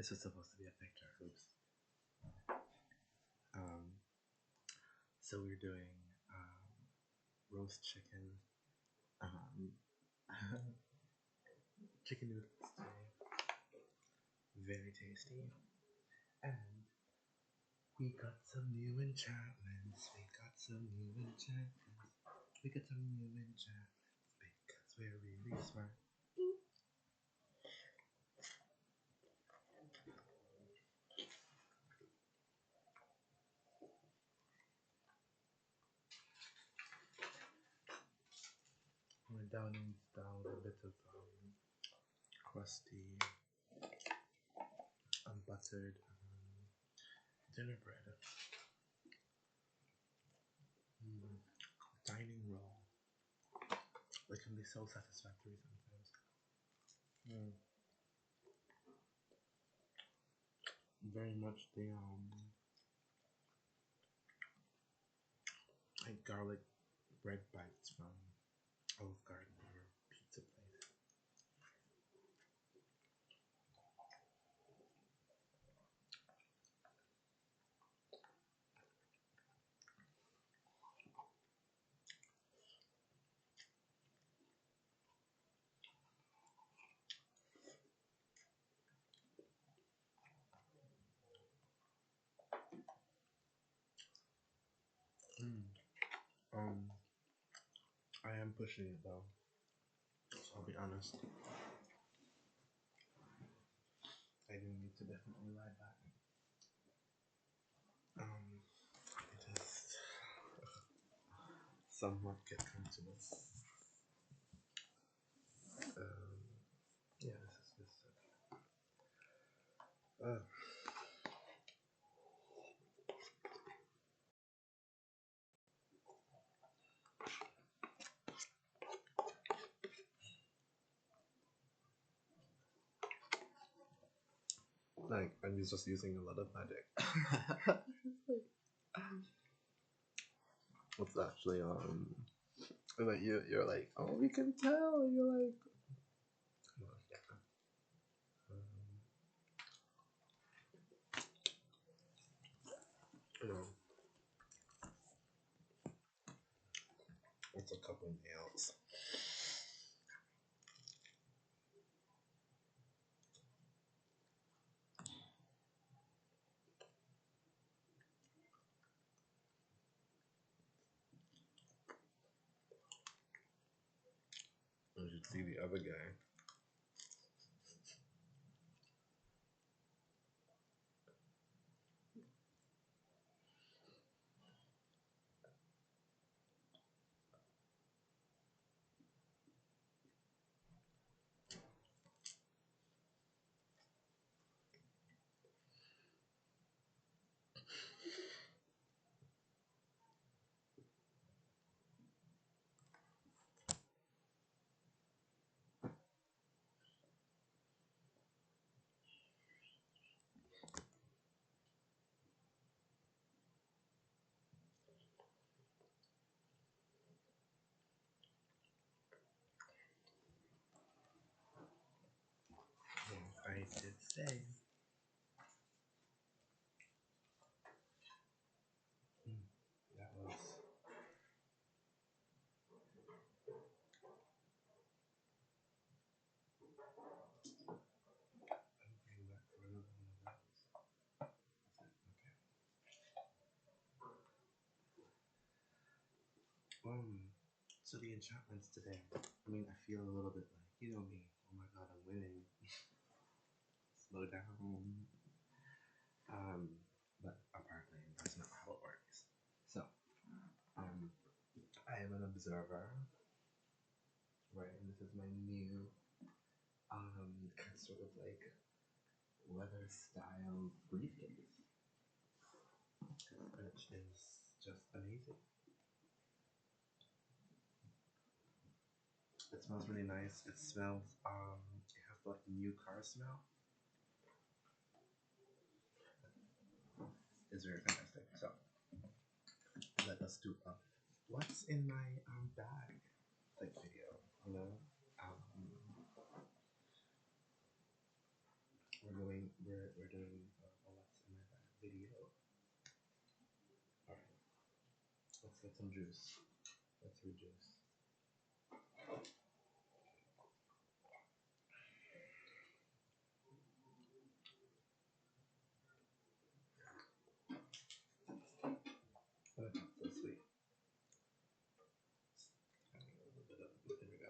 This was supposed to be a picture. Oops. So we're doing roast chicken, chicken noodles today. Very tasty. And we got some new enchantments. Because we're really smart. We're downing down a bit of crusty, unbuttered dinner bread. Dining roll. They can be so satisfactory sometimes. Very much the like garlic bread bites from Olive Garden or pizza place. I am pushing it though, so I'll be honest. I do need to definitely lie back. It is somewhat get comfortable. Yeah, this is good stuff. Like, I'm just using a lot of magic. What's actually like you're like, oh, we can tell. You're like, well, yeah. It's a couple nails. You should see the other guy. I did say. That was. So the enchantments today. I mean, I feel a little bit like, you know me. Oh my god, I'm winning. Slow down. But apparently that's not how it works. So, I am an observer, right? And this is my new, sort of like leather style briefcase, which is just amazing. It smells really nice. It smells, it has like new car smell. It's very fantastic. So, let us do a what's in my bag like video, you know? We're doing a what's in my bag video. Alright, let's get some juice. Let's rejuice. Oh, that's so sweet. Adding a little bit of, there we go.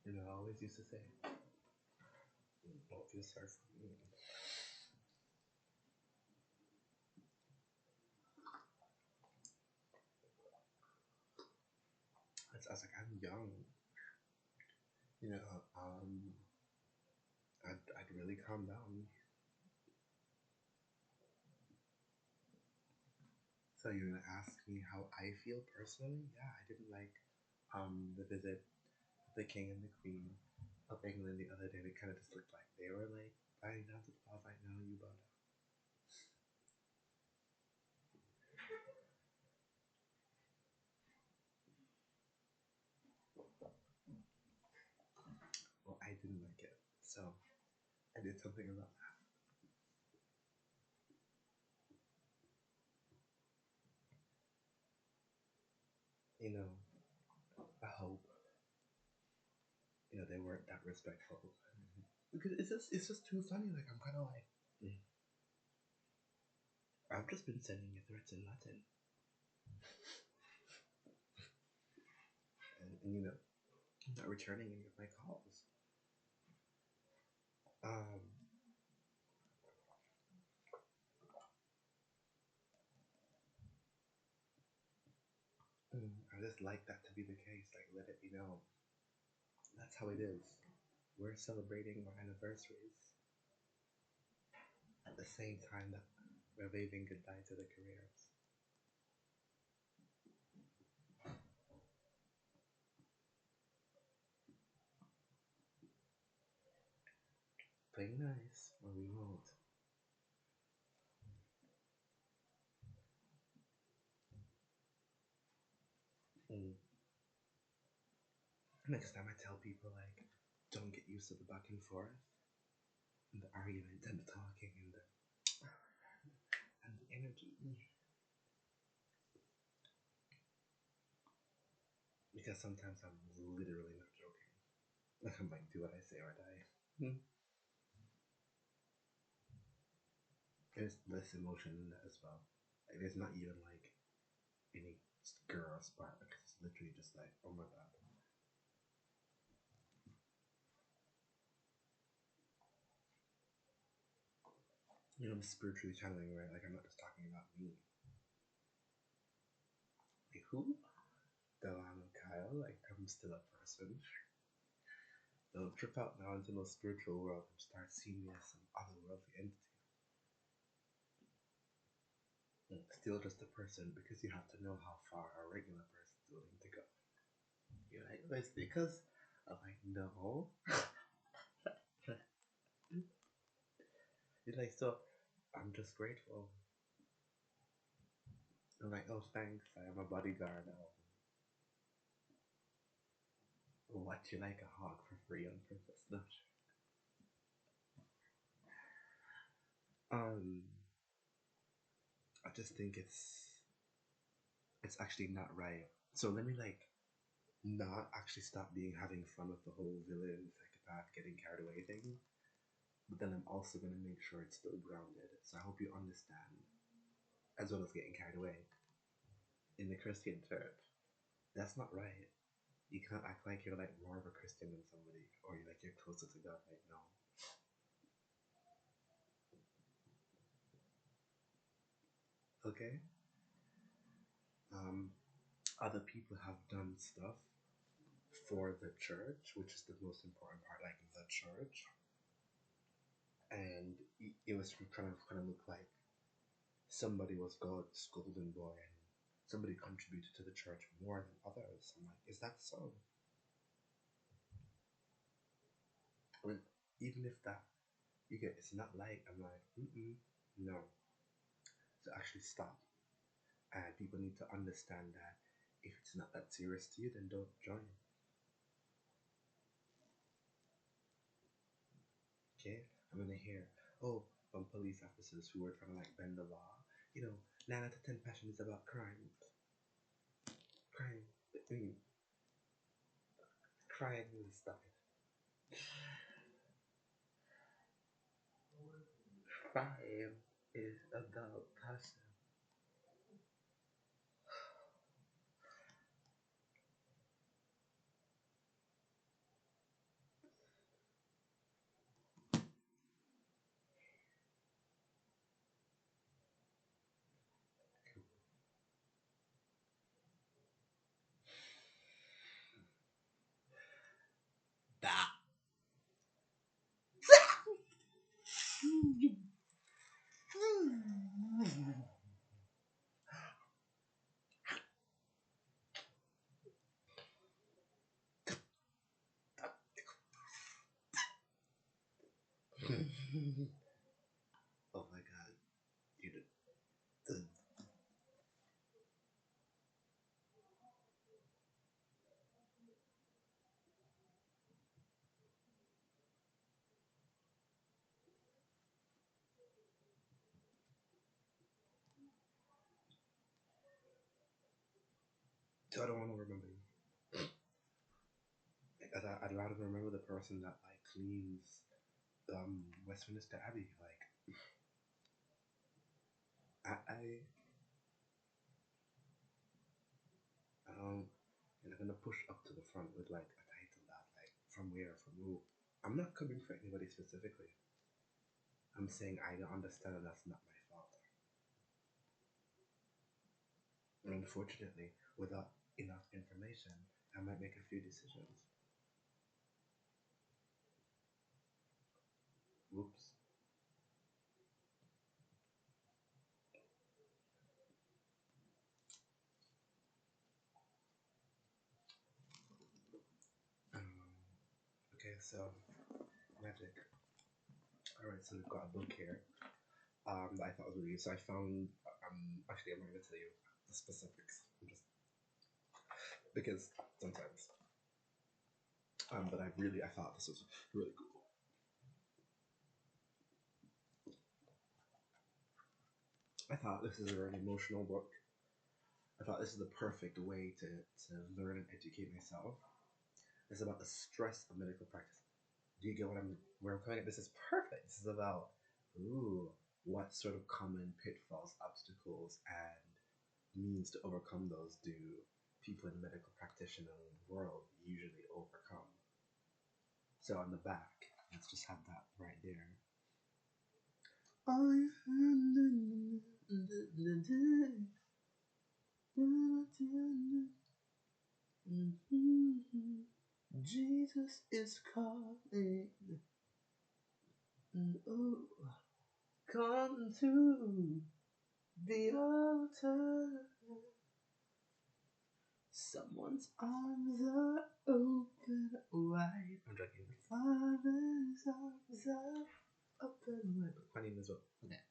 You know, I always used to say, don't feel sorry for me. I was like, I'm young. You know, I'd really calm down. So you're gonna ask me how I feel personally? Yeah, I didn't like the visit of the king and the queen of England the other day. It kind of just looked like they were like bowing down to the boss. Like, no, you bow down. Well, I didn't like it, so I did something about that. You know, I hope they weren't that respectful because it's just too funny. Like I'm kind of like, I've just been sending you threats in Latin, and I'm not returning any of my calls. I just like that to be the case. Like, let it be known. That's how it is. We're celebrating our anniversaries at the same time that we're waving goodbye to the careers. Play nice, or we won't. Next time I tell people, like, don't get used to the back and forth, and the argument, and the talking, and the energy. Because sometimes I'm literally not joking. Like, I'm like, do what I say or die. There's less emotion in that as well. Like, there's not even like any girl spark. It's literally just like, oh my god. I'm spiritually channeling, right? Like, I'm not just talking about me. Like, who? Delano Kyle? Like, I'm still a person. Don't trip out now into the spiritual world and start seeing me as some otherworldly entity. Still just a person, because you have to know how far a regular person's willing to go. You're like, it's because I'm like, no. You're like, so I'm just grateful. I'm like, oh, thanks, I am a bodyguard. What, you like a hog for free on purpose? No. I just think it's actually not right. So let me like not actually stop having fun with the whole villain, psychopath, getting carried away thing. But then I'm also gonna make sure it's still grounded. So I hope you understand, as well as getting carried away. In the Christian church, that's not right. You can't act like you're like more of a Christian than somebody, or you're like you're closer to God. Like, no. Okay. Other people have done stuff for the church, which is the most important part, like the church, and it was kind of look like somebody was God's golden boy and somebody contributed to the church more than others. I'm like, is that so? even if that you get it's not like I'm like, no. So actually stop. And people need to understand that if it's not that serious to you, then don't join. Okay? I'm gonna hear, oh, from police officers who are trying to like bend the law. 9 out of 10 passion is about crime. Crime. Crime is stop it. Crime is about passion. That. Oh my god. You did. I don't want to remember you. I'd rather remember the person that like cleans Westminster Abbey. Like and I'm gonna push up to the front with like a title that like from where, from who. I'm not coming for anybody specifically. I'm saying I don't understand and that's not my fault. And unfortunately, without enough information, I might make a few decisions. Whoops. Okay, so magic. Alright, so we've got a book here that I thought was really so I found actually I'm not gonna tell you the specifics. I'm just because sometimes. But I thought this was really cool. I thought this is a very emotional book. I thought this is the perfect way to learn and educate myself. It's about the stress of medical practice. Do you get where I'm coming at? This is perfect. This is about what sort of common pitfalls, obstacles, and means to overcome those do people in the medical practitioner world usually overcome. So on the back, let's just have that right there. Jesus is calling. Oh, come to the altar. Someone's arms are open wide. I'm joking. Father's arms are open wide. Funny as well. Okay.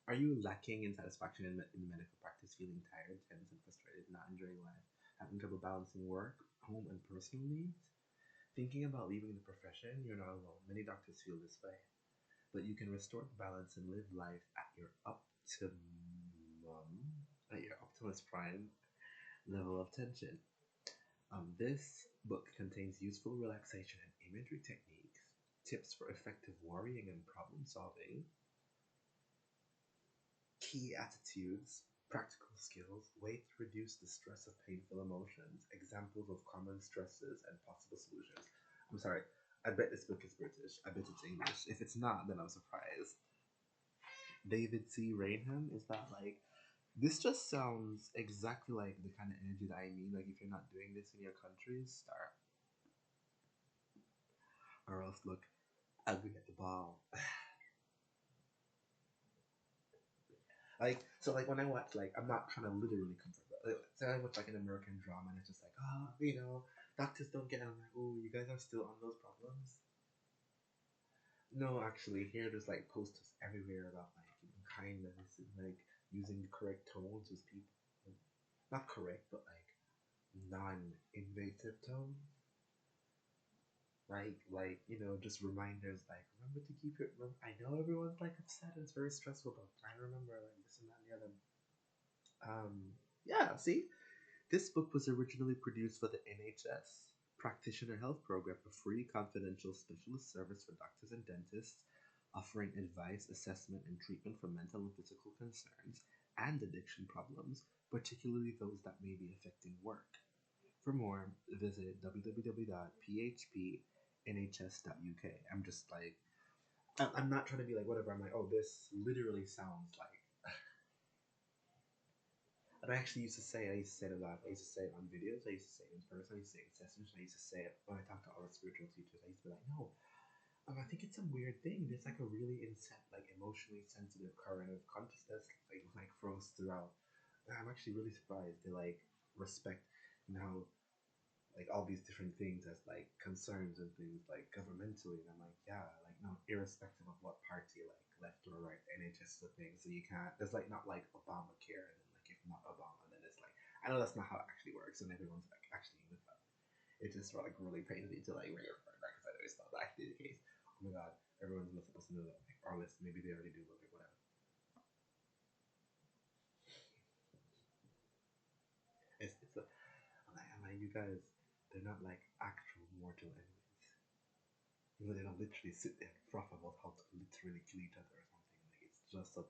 Are you lacking in satisfaction in medical practice, feeling tired, tense, and frustrated, not enjoying life, having trouble balancing work, home, and personal needs? Thinking about leaving the profession? You're not alone. Many doctors feel this way. But you can restore balance and live life at your optimus prime level of tension. This book contains useful relaxation and imagery techniques, tips for effective worrying and problem solving, key attitudes, practical skills, ways to reduce the stress of painful emotions, examples of common stresses, and possible solutions. I'm sorry, I bet this book is British. I bet it's English. If it's not, then I'm surprised. David C. Rainham, is that like... This just sounds exactly like the kind of energy that I mean. Like, if you're not doing this in your country, start. Or else look ugly at the ball. Like when I watch, like, I'm not trying to literally comfort, but say I watch like an American drama and it's just like, doctors don't get it. I'm like, oh, you guys are still on those problems. No, actually, here there's like posters everywhere about like kindness and like using the correct tones with people. Not correct, but like non-invasive tones. Just reminders like remember to keep it. I know everyone's like upset and it's very stressful, but try to remember like this and that and the other. Yeah. See, this book was originally produced for the NHS Practitioner Health Program, a free confidential specialist service for doctors and dentists, offering advice, assessment, and treatment for mental and physical concerns and addiction problems, particularly those that may be affecting work. For more, visit www.phpnhs.uk. I'm not trying to be like whatever. I'm like, oh, this literally sounds like. And I actually used to say it a lot. I used to say it on videos. I used to say it in person. I used to say it in sessions. I used to say it when I talked to all the spiritual teachers. I used to be like, no, I think it's some weird thing. There's like a really like emotionally sensitive current of consciousness like flows throughout. And I'm actually really surprised they like respect, you know, like all these different things as like concerns and things like governmentally. And I'm like, yeah, like no, irrespective of what party, like left or right, NHS is a thing. So you can't. There's like not like Obamacare, and then like if not Obama, then it's like I know that's not how it actually works, and everyone's like actually with that. It just like really pains me to like reaffirm that because I know it's not actually the case. Oh my god, everyone's not supposed to know that. Like, or unless maybe they already do, but like whatever. It's a. I'm like you guys. They're not like actual mortal enemies. You know, they don't literally sit there and froth about how to literally kill each other or something. Like it's just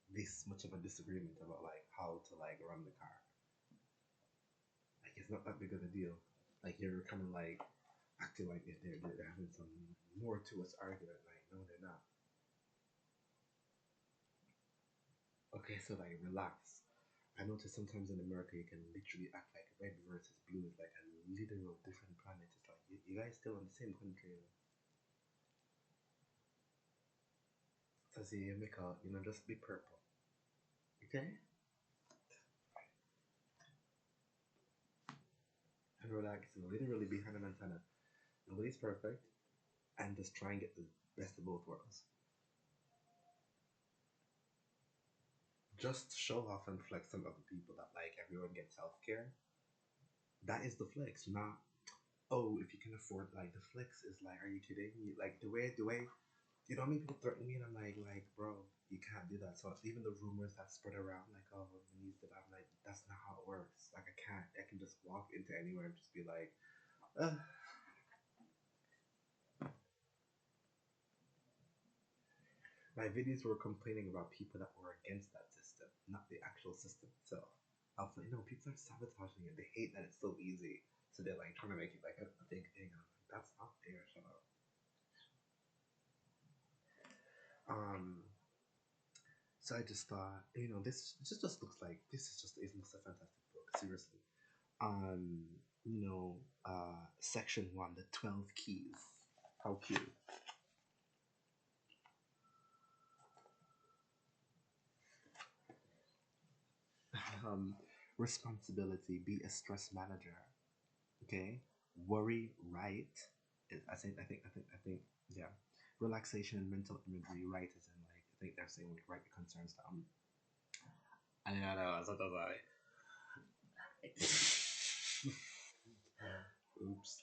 this much of a disagreement about like how to like run the car. Like it's not that big of a deal. Like you're kind of like acting like they're having some more to us argument. Like no, they're not. Okay, so like relax. I notice sometimes in America you can literally act like red versus blue is like a literal different planet. It's like you guys still in the same country. So see, you make a just be purple. Okay? And relax and literally be Hannah Montana. Nobody's perfect, and just try and get the best of both worlds. Just show off and flex on other people that like everyone gets healthcare. That is the flex, not oh if you can afford like the flex is like are you kidding me? Like the way you know how many people threaten me and I'm like bro you can't do that. So even the rumors that spread around like oh we need that I'm like that's not how it works. Like I can just walk into anywhere and just be like my videos were complaining about people that were against that system, not the actual system itself. I was like, no, people are sabotaging it. They hate that it's so easy. So they're like trying to make it like a big thing. I'm like, that's not fair, shut up. Um so I just thought, this just looks like this is just a fantastic book, seriously. Um, section one, the 12 keys. How cute. Um, responsibility, be a stress manager. Okay, worry right. I think. Yeah, relaxation and mental imagery. Right is in like I think they're saying like write your concerns down. I know. Sometimes I. Oops.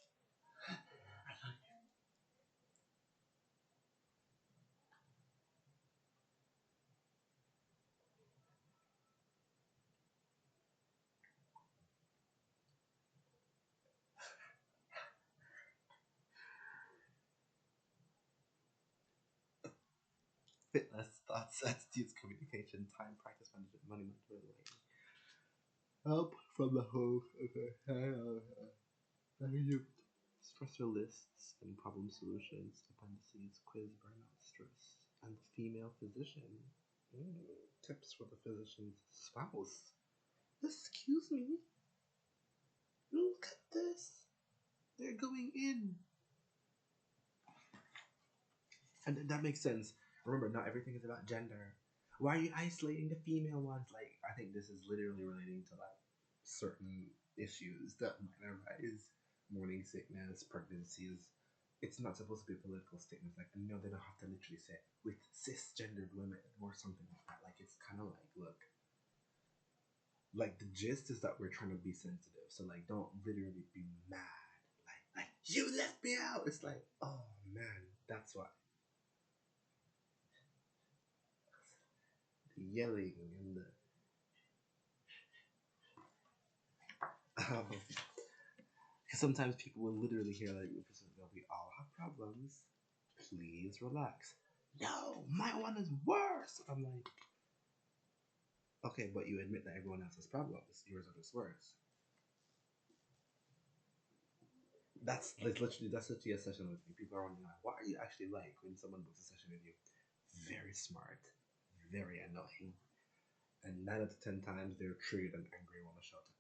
Fitness, thoughts, attitudes, communication, time, practice, management, money, mental, help from the home. Okay. Stressor lists and problem solutions, dependencies, quiz, burnout, stress, and female physician. Tips for the physician's spouse. Excuse me. Look at this. They're going in. And that makes sense. Remember, not everything is about gender. Why are you isolating the female ones? Like, I think this is literally relating to like certain issues that might arise, morning sickness, pregnancies, it's not supposed to be a political statement. Like, no, they don't have to literally say with cisgendered women or something like that. Like, it's kind of like, look, like the gist is that we're trying to be sensitive. So like, don't literally be mad. Like you left me out. It's like, oh man, that's why. The yelling and the because sometimes people will literally hear like, we all have problems. Please relax. No, my one is worse. I'm like, okay, but you admit that everyone else has problems. Yours are just worse. That's literally a session with me. People are wondering like, what are you actually like when someone books a session with you? Very smart, very annoying, and 9 out of 10 times they're triggered and angry and want to shout at me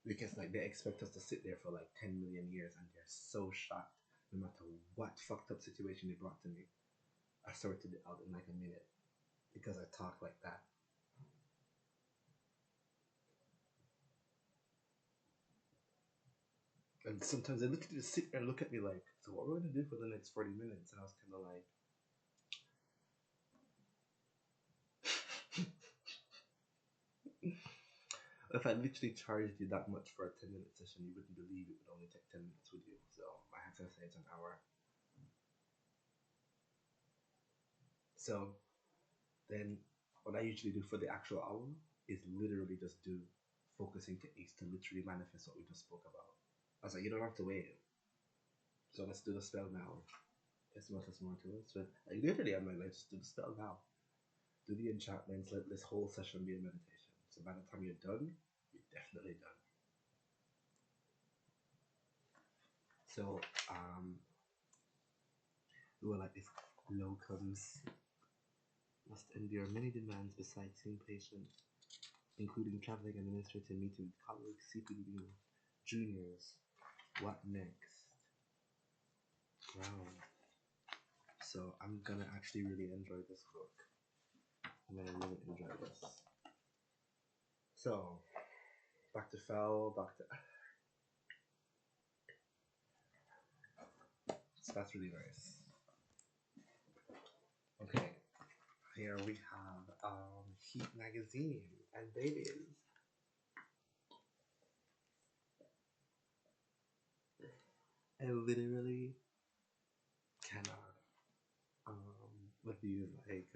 because like they expect us to sit there for like 10 million years and they're so shocked no matter what fucked up situation they brought to me. I sorted it out in like a minute because I talk like that. And sometimes they literally just sit there and look at me like, so what are we going to do for the next 40 minutes? And I was kind of like, if I literally charged you that much for a 10-minute session, you wouldn't believe it would only take 10 minutes, would you? So I have to say it's an hour. So then what I usually do for the actual hour is literally just do focusing techniques to literally manifest what we just spoke about. I was like, you don't have to wait. So let's do the spell now. PHASMATOS MORToTELLY. So like literally I'm like, let's do the spell now. Do the enchantments, let this whole session be a meditation. So by the time you're done, you're definitely done. So we were like, if locums must endure many demands besides seeing patients, including traveling, administrative meeting with colleagues, CPD, juniors. What next? Wow. So I'm gonna actually really enjoy this book. I'm gonna really enjoy this. So back to Fel, back to so that's really nice. Okay, here we have Heat magazine and babies. I literally cannot with these like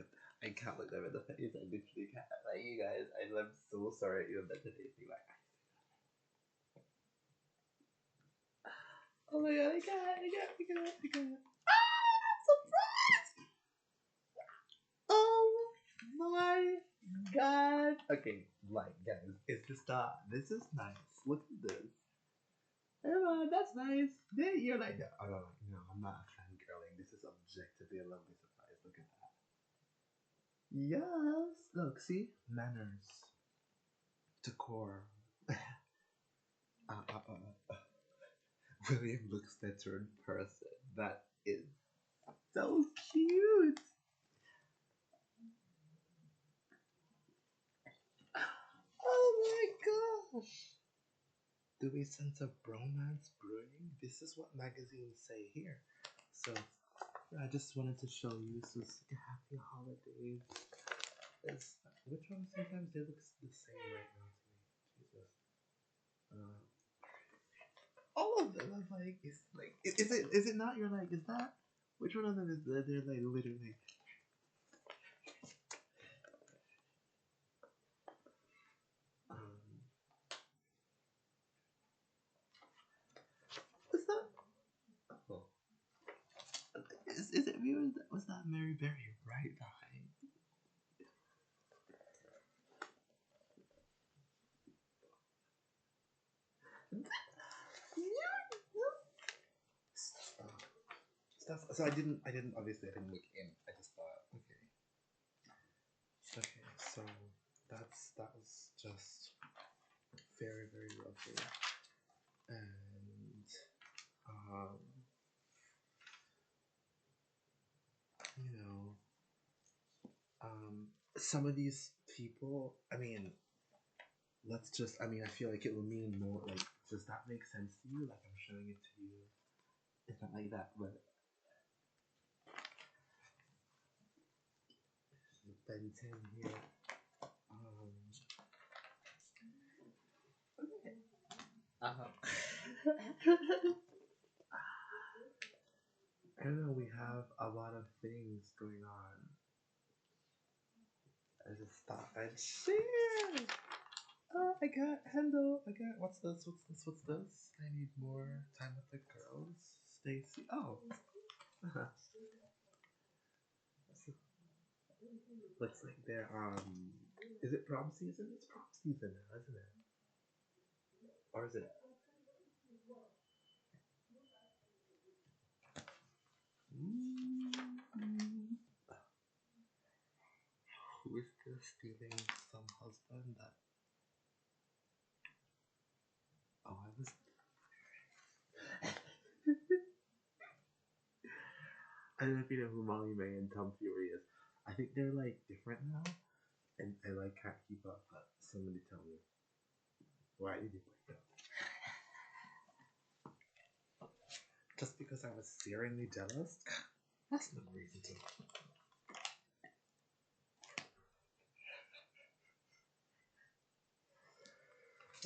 I can't look them in the face. I literally can't. Like you guys, I'm so sorry you have that today. Like, oh my god, I can't. Ah, surprise! Oh my god. Okay, like guys, it's just this is nice. Look at this. Emma, that's nice. Then you're like, oh no, I'm not fangirling. This is objectively a lovely surprise. Look at that. Yes. Look, see? Manners. Decor. William looks better in person. That is so cute. Oh my gosh. Do we sense a bromance brewing? This is what magazines say here. So I just wanted to show you. This is like a happy holidays. Which one sometimes they look the same right now to me. Jesus. All of them. I'm like, is it not? You're like, is that? Which one of them is that? They're like literally. What's that? Oh. Is it viewers? Was that Mary Berry right behind? So I didn't obviously I didn't look in. I just thought, okay. Okay, so that was just very, very lovely. And you know, some of these people, I mean, I feel like it will mean more like, does that make sense to you? Like I'm showing it to you. It's not like that, but Ben 10 here. I don't know, we have a lot of things going on. I just thought I'd share. I got what's this? I need more time with the girls. Stacy. Oh. Looks like they're is it prom season? It's prom season now, isn't it? Or is it? Who is still stealing some husband that? Oh, I was. I don't know if you know who Molly May and Tom Fury is. I think they're like different now, and I like can't keep up. But somebody tell me, why did you break up? Just because I was searingly jealous? That's no reason to.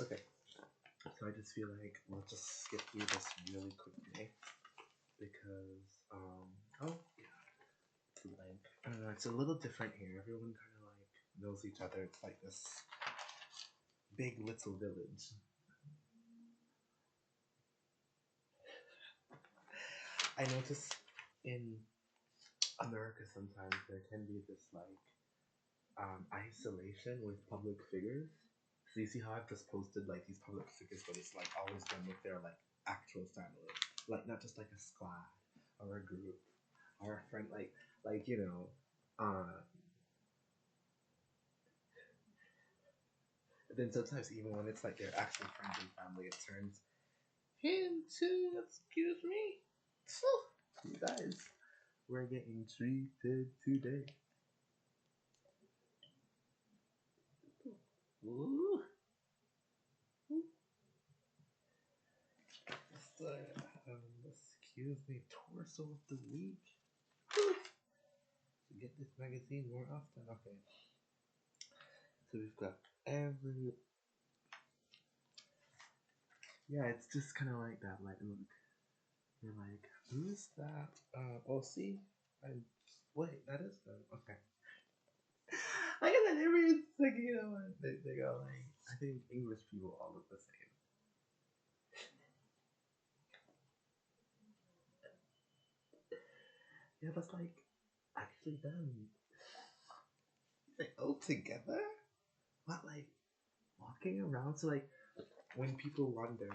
Okay, so I just feel like we'll just skip through this really quickly because oh yeah, it's like I don't know, it's a little different here. Everyone kind of like knows each other. It's like this big little village. I notice in America sometimes there can be this like isolation with public figures. So you see how I've just posted like these public figures, but it's like always done with their like actual family, like not just like a squad or a group or a friend, like you know, then sometimes even when it's like their actual friends and family, it turns into excuse me, you guys, we're getting treated today. Ooh. Excuse me, torso of the week. To get this magazine more often. Okay. So we've got every. Yeah, it's just kind of like that. Like, look, you're like, who's that? Oh, see, wait, that is them. Okay. I guess I never even like, you know, they go like, I think English people all look the same. Yeah, that's like actually them. Like all together? What, like walking around? So like when people wonder,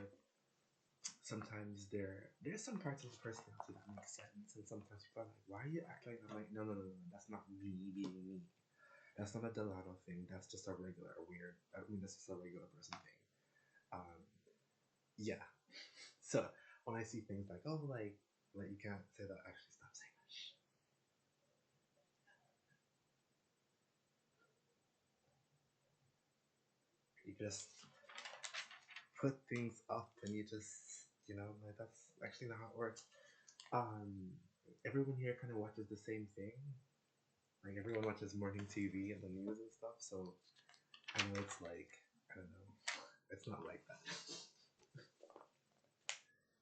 sometimes there's some parts of the personality that make sense, and sometimes people are like, "Why are you acting like that?" I'm like, no, that's not me being me. That's not a Delano thing. That's just a regular weird. I mean, that's just a regular person thing. Um, yeah. So when I see things like, oh, like you can't say that. Actually, stop saying that. Shh. You just put things up, and you just, like that's actually not how it works. Everyone here kind of watches the same thing. Like everyone watches morning TV and the news and stuff. So I know it's like, I don't know. It's not like that.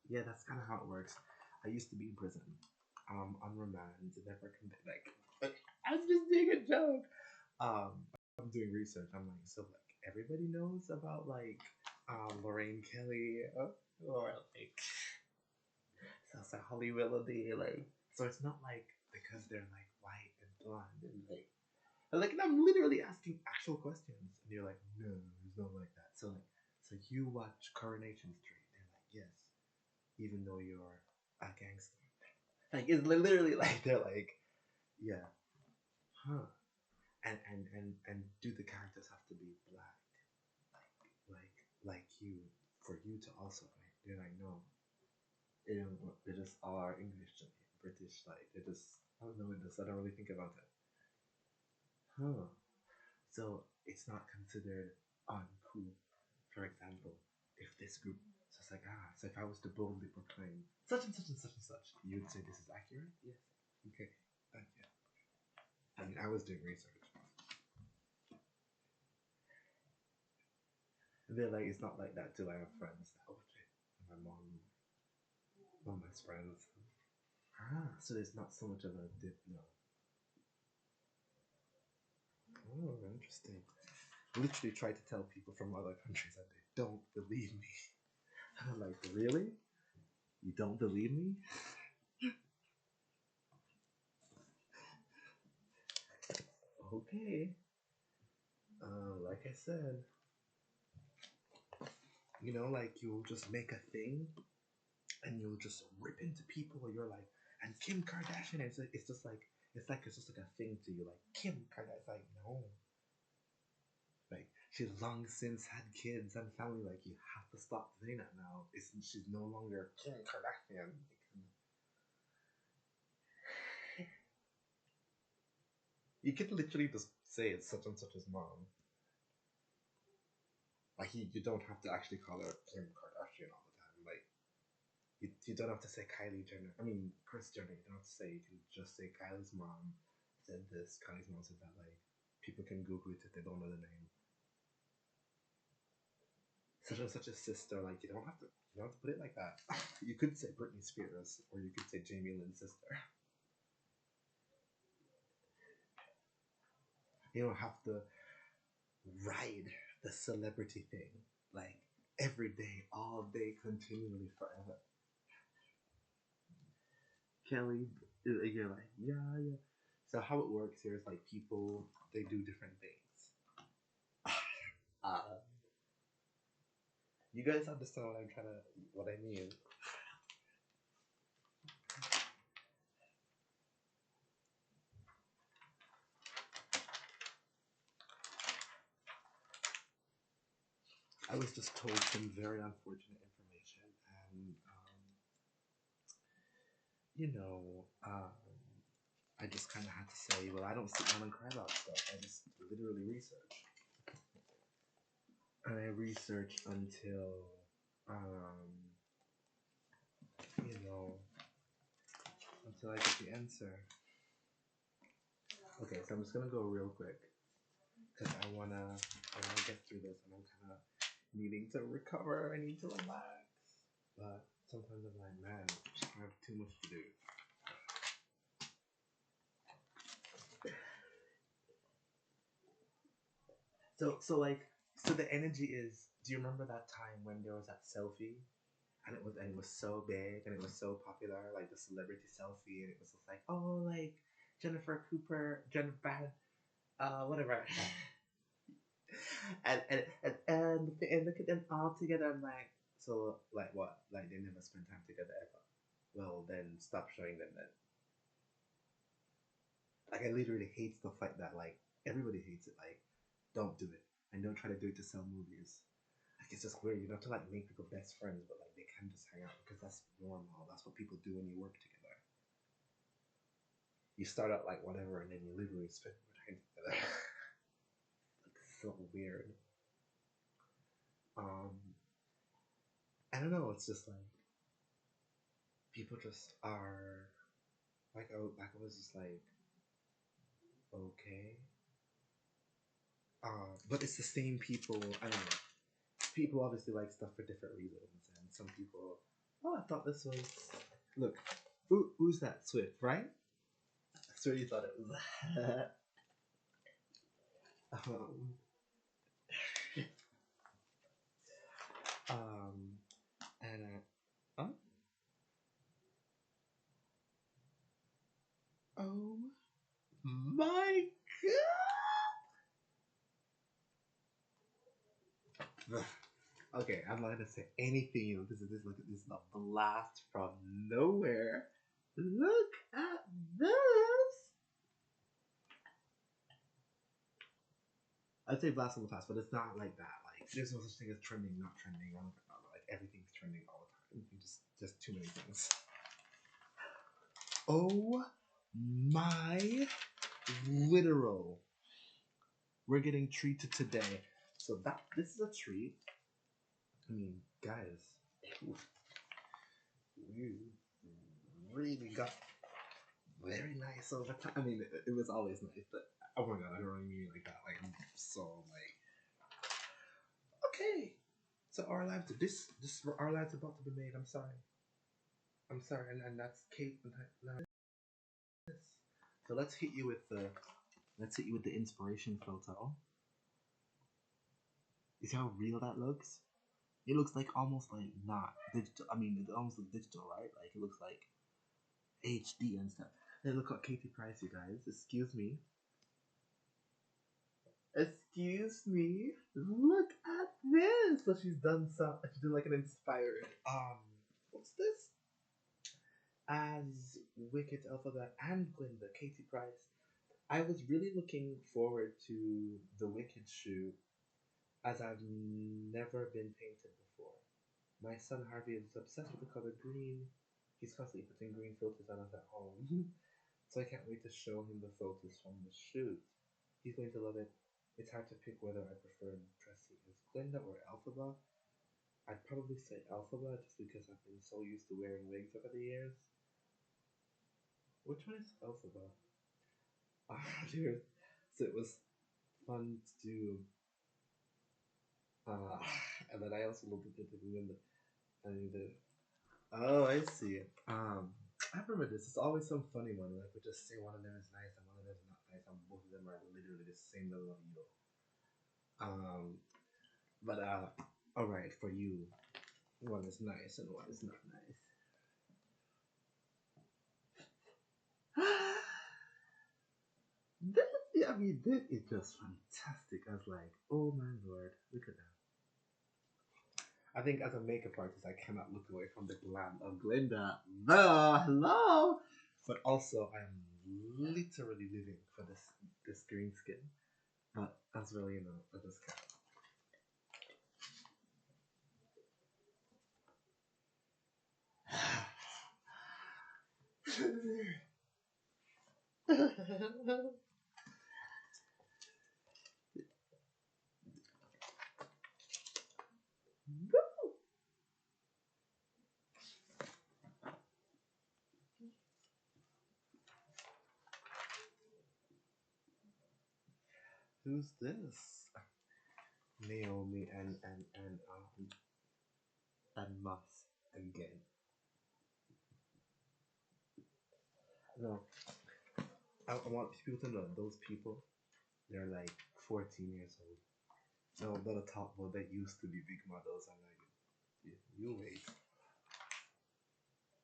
Yeah, that's kind of how it works. I used to be in prison. On remand, never like I was just doing a joke. I'm doing research. I'm like, so like everybody knows about like Lorraine Kelly or like Salsa Holly Willoughby, like so it's not like because they're like white and blonde and like and I'm literally asking actual questions and you're like, no, there's no like that. So like so you watch Coronation Street. They're like, yes, even though you're a gangster. Like it's literally like they're like, yeah, huh? And do the characters have to be black, like you, for you to also like? They're like, no, they don't. They just are English, British. Like they just, I don't know. I don't really think about it, huh? So it's not considered uncool. For example, if this group, so it's like so if I was to boldly proclaim such and such and such you'd say this is accurate? Yes. Okay. Yeah. I mean, I was doing research. They're like, it's not like that till I have friends that watch it. My mom, one of my friends. So there's not so much of a dip, no. Oh, interesting. I literally try to tell people from other countries that they don't believe me. And I'm like, really? You don't believe me? Okay. Like I said, you know, like you'll just make a thing and you'll just rip into people. You're like, and Kim Kardashian, it's just like it's just like a thing to you. Like Kim Kardashian, it's like no, like she's long since had kids and family. Like you have to stop saying that now. She's no longer Kim Kardashian. You can literally just say it's such and such's mom. Like you don't have to actually call her Kim Kardashian all the time. Like you don't have to say Kylie Jenner. I mean Kris Jenner. You don't have to say. You can just say Kylie's mom said this. Kylie's mom said that. Like people can Google it if they don't know the name. Such and such a sister. Like you don't have to put it like that. You could say Britney Spears or you could say Jamie Lynn's sister. You don't have to ride the celebrity thing like every day, all day, continually, forever. Kelly, you're like, yeah. So how it works here is like people, they do different things. You guys understand what I mean? I was just told some very unfortunate information, and I just kind of had to say, well, I don't sit down and cry about stuff. I just literally research, and I research until, until I get the answer. Okay, so I'm just gonna go real quick because I wanna get through this, and I'm kind of needing to recover. I need to relax, but sometimes I'm like, man, I have too much to do. So the energy is. Do you remember that time when there was that selfie, and it was so big and it was so popular, like the celebrity selfie, and it was just like, oh, like Jennifer Cooper, whatever, and look at them all together. I'm like, so like what? Like they never spend time together ever. Well, then stop showing them then. Like I literally hate stuff like that. Like everybody hates it. Like don't do it, and don't try to do it to sell movies. Like it's just weird. You don't have to like make people best friends, but like they can just hang out because that's normal. That's what people do when you work together. You start out like whatever, and then you literally spend more time together. Like so weird. I don't know. It's just like people just are like I was just like okay. But it's the same people. I don't know. People obviously like stuff for different reasons, and some people. Oh, I thought this was. Look, who's that Swift, right? I swear you thought it was. And oh my god. Okay, I'm not gonna say anything. This is a blast from nowhere. Look at this. I'd say blast from the past, but it's not like that. Like there's no such thing as trending, not trending. Like everything's trending all the time. You just too many things. Oh my literal. We're getting treated today. So this is a treat. I mean, guys. really got very nice over time. I mean, it was always nice, but oh my god, I don't really mean it like that. Like, I'm so like, okay. So our lives, our lives about to be made. I'm sorry. I'm sorry, and that's Kate. So let's hit you with the inspiration photo. You see how real that looks? It looks like almost like not digital. I mean, it almost looks digital, right? Like it looks like HD and stuff. Hey, look at Katie Price, you guys. Excuse me. Excuse me. Look at this. So she's done like an inspired. What's this? As Wicked Alphabet and Glinda, Katie Price. I was really looking forward to the Wicked shoot, as I've never been painted before. My son Harvey is obsessed with the color green. He's constantly putting green filters on us at home. So I can't wait to show him the photos from the shoot. He's going to love it. It's hard to pick whether I prefer dressing as Glinda or Elphaba. I'd probably say Elphaba just because I've been so used to wearing wigs over the years. Which one is Elphaba? So it was fun to do. And then I also looked at the oh, I see. I remember this. It's always some funny one. Like we just say one of them is nice and one of them is not nice, and both of them are literally the same level of evil. But all right, for you, one is nice and one is not nice. I mean, this is just fantastic. I was like, oh my lord, look at that. I think as a makeup artist, I cannot look away from the glam of Glinda. Hello! But also, I'm literally living for this green skin. But as well, you know, I just can't. Who's this? Naomi and Moss again. No, I want people to know those people, they're like 14 years old. No, not a top model. They used to be big models. I'm like, you wait.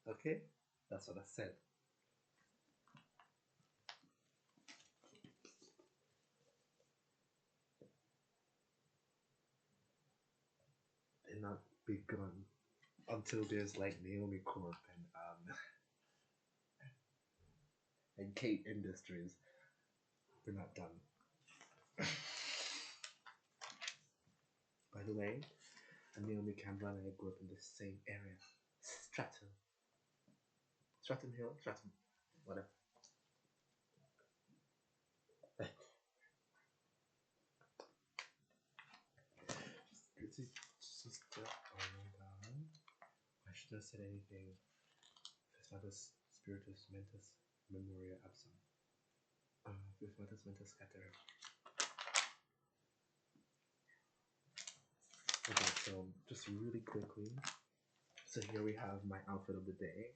Okay, that's what I said. They're not begun until there's like Naomi Corp and Kate Industries. They're not done. By the way, Naomi Campbell and I grew up in the same area. Stratton Hill? Stratton, whatever. Oh my god. I shouldn't have said anything. Phasmatos Spiritus Mentis Memoria Absum. Phasmatos Mentis Scatter. Okay, so just really quickly. So here we have my outfit of the day.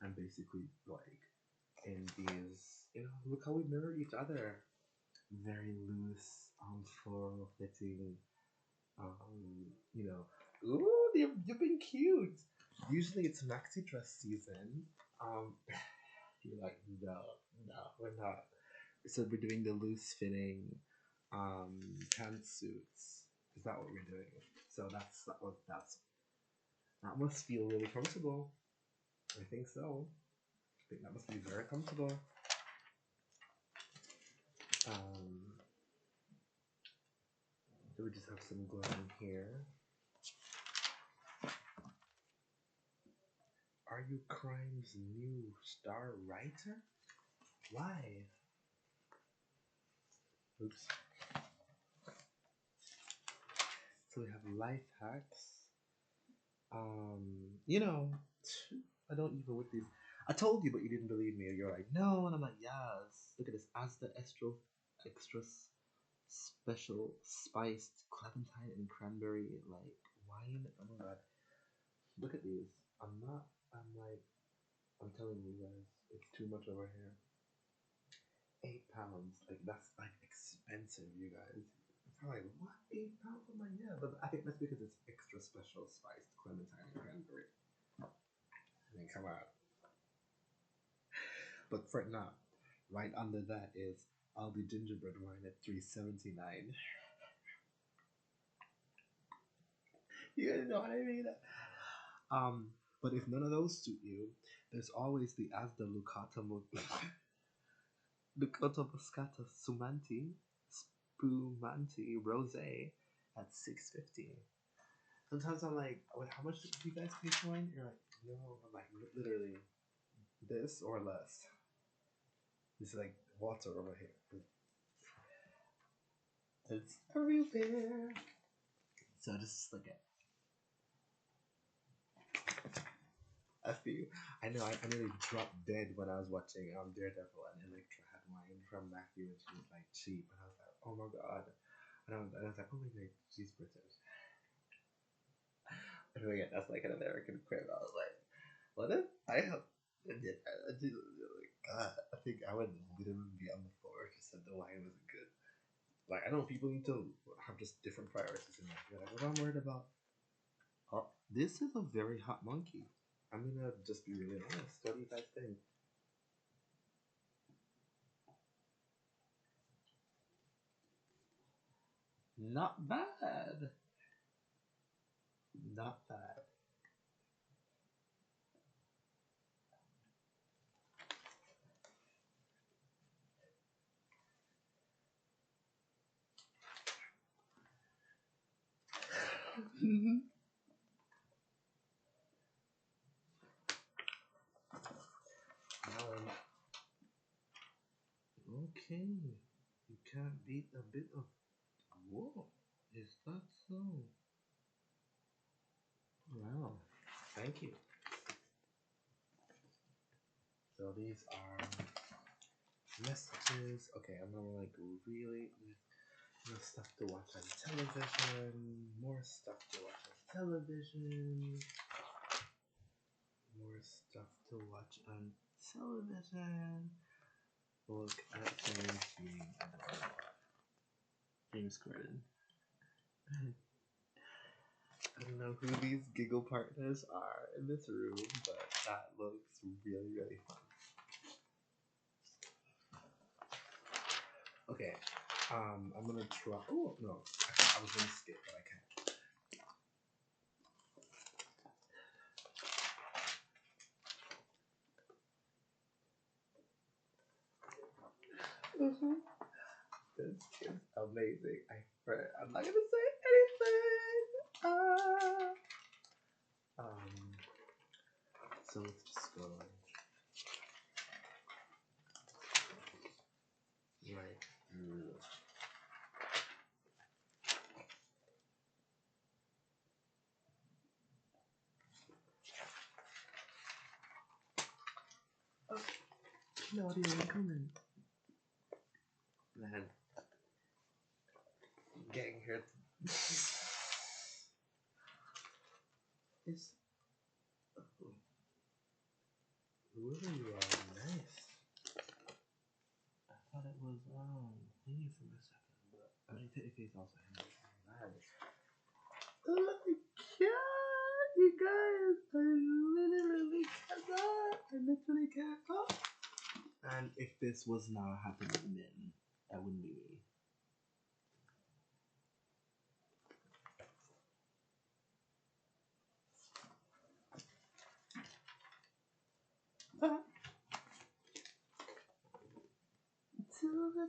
I'm basically like in these, you know, look how we mirror each other. Very loose, floral fitting, you know. Ooh, you've been cute. Usually it's maxi dress season. You're like, no, we're not. So we're doing the loose fitting, pantsuits. Is that what we're doing? So that must feel really comfortable. I think so. I think that must be very comfortable. So we just have some glowing here. Are you crime's new star writer? Why? Oops. So we have life hacks. You know, I don't even with these. I told you, but you didn't believe me. You're like, no, and I'm like, yes. Look at this, as the extra special spiced clementine and cranberry like wine. Oh my god, look at these. I'm telling you guys, it's too much over here. £8, like that's like expensive, you guys. It's probably like, what, £8? I'm like, yeah, but I think that's because it's extra special spiced clementine and cranberry. I mean, come on. But fret not, right under that is Aldi gingerbread wine at $3.79. You guys know what I mean? But if none of those suit you, there's always the Asda Lucata Moscata Spumante Rosé at $6.50. Sometimes I'm like, wait, how much do you guys pay for wine? You're like, no, I'm like, literally this or less. This is like water over here. It's everywhere. So just look at. I feel. I know. I nearly dropped dead when I was watching Daredevil, and Elektra had wine from Matthew, and she was like cheap, and I was like, oh my god. And I was like, oh my god, she's British. Anyway, yeah, that's like an American crib. I was like, what if I have? God, I think I would literally be on the floor if you said the wine wasn't good. Like, I know people need to have just different priorities in life. You're like, what I'm worried about? Oh, this is a very hot monkey. I'm gonna just be really honest. What do you guys think? Not bad. Not bad. Okay. You can't beat a bit of. Whoa. Is that so? Wow. Thank you. So these are messages. Okay, I'm gonna like really more stuff to watch on television. More stuff to watch on television. More stuff to watch on television. Look at James being adorable. James Corden. I don't know who these giggle partners are in this room, but that looks really, really fun. Okay, I'm gonna try. Oh no, I was gonna skip, but I can't. This is amazing. I'm not gonna say anything. So let's just go right through. Oh, Claudia, coming. Man, getting here. Is whoever you are, nice. I thought it was thingy for a second, but I mean technically it's also him. Oh my god, you guys! I literally cannot. I literally can't. Oh. And if this was not happening, then that wouldn't be me. Till the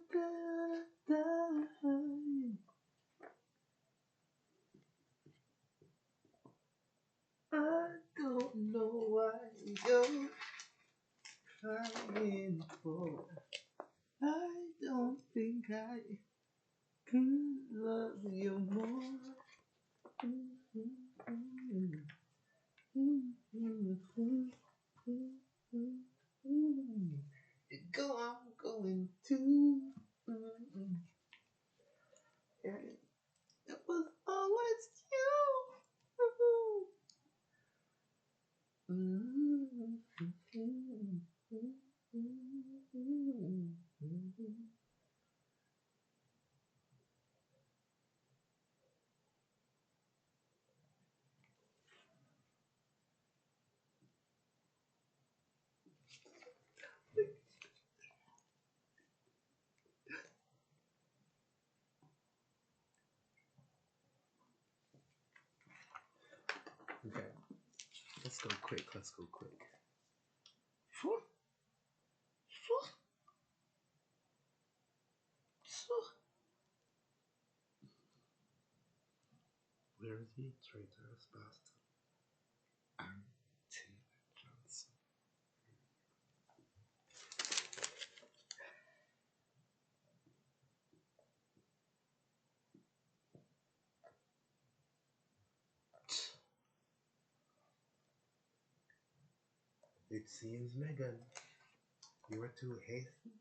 die. I don't know why you're crying for. I don't think I could love you more. going to. It was always you. Okay, let's go quick. Where is he? Traitorous bastard. Johnson. It seems, Megan, you were too hasty.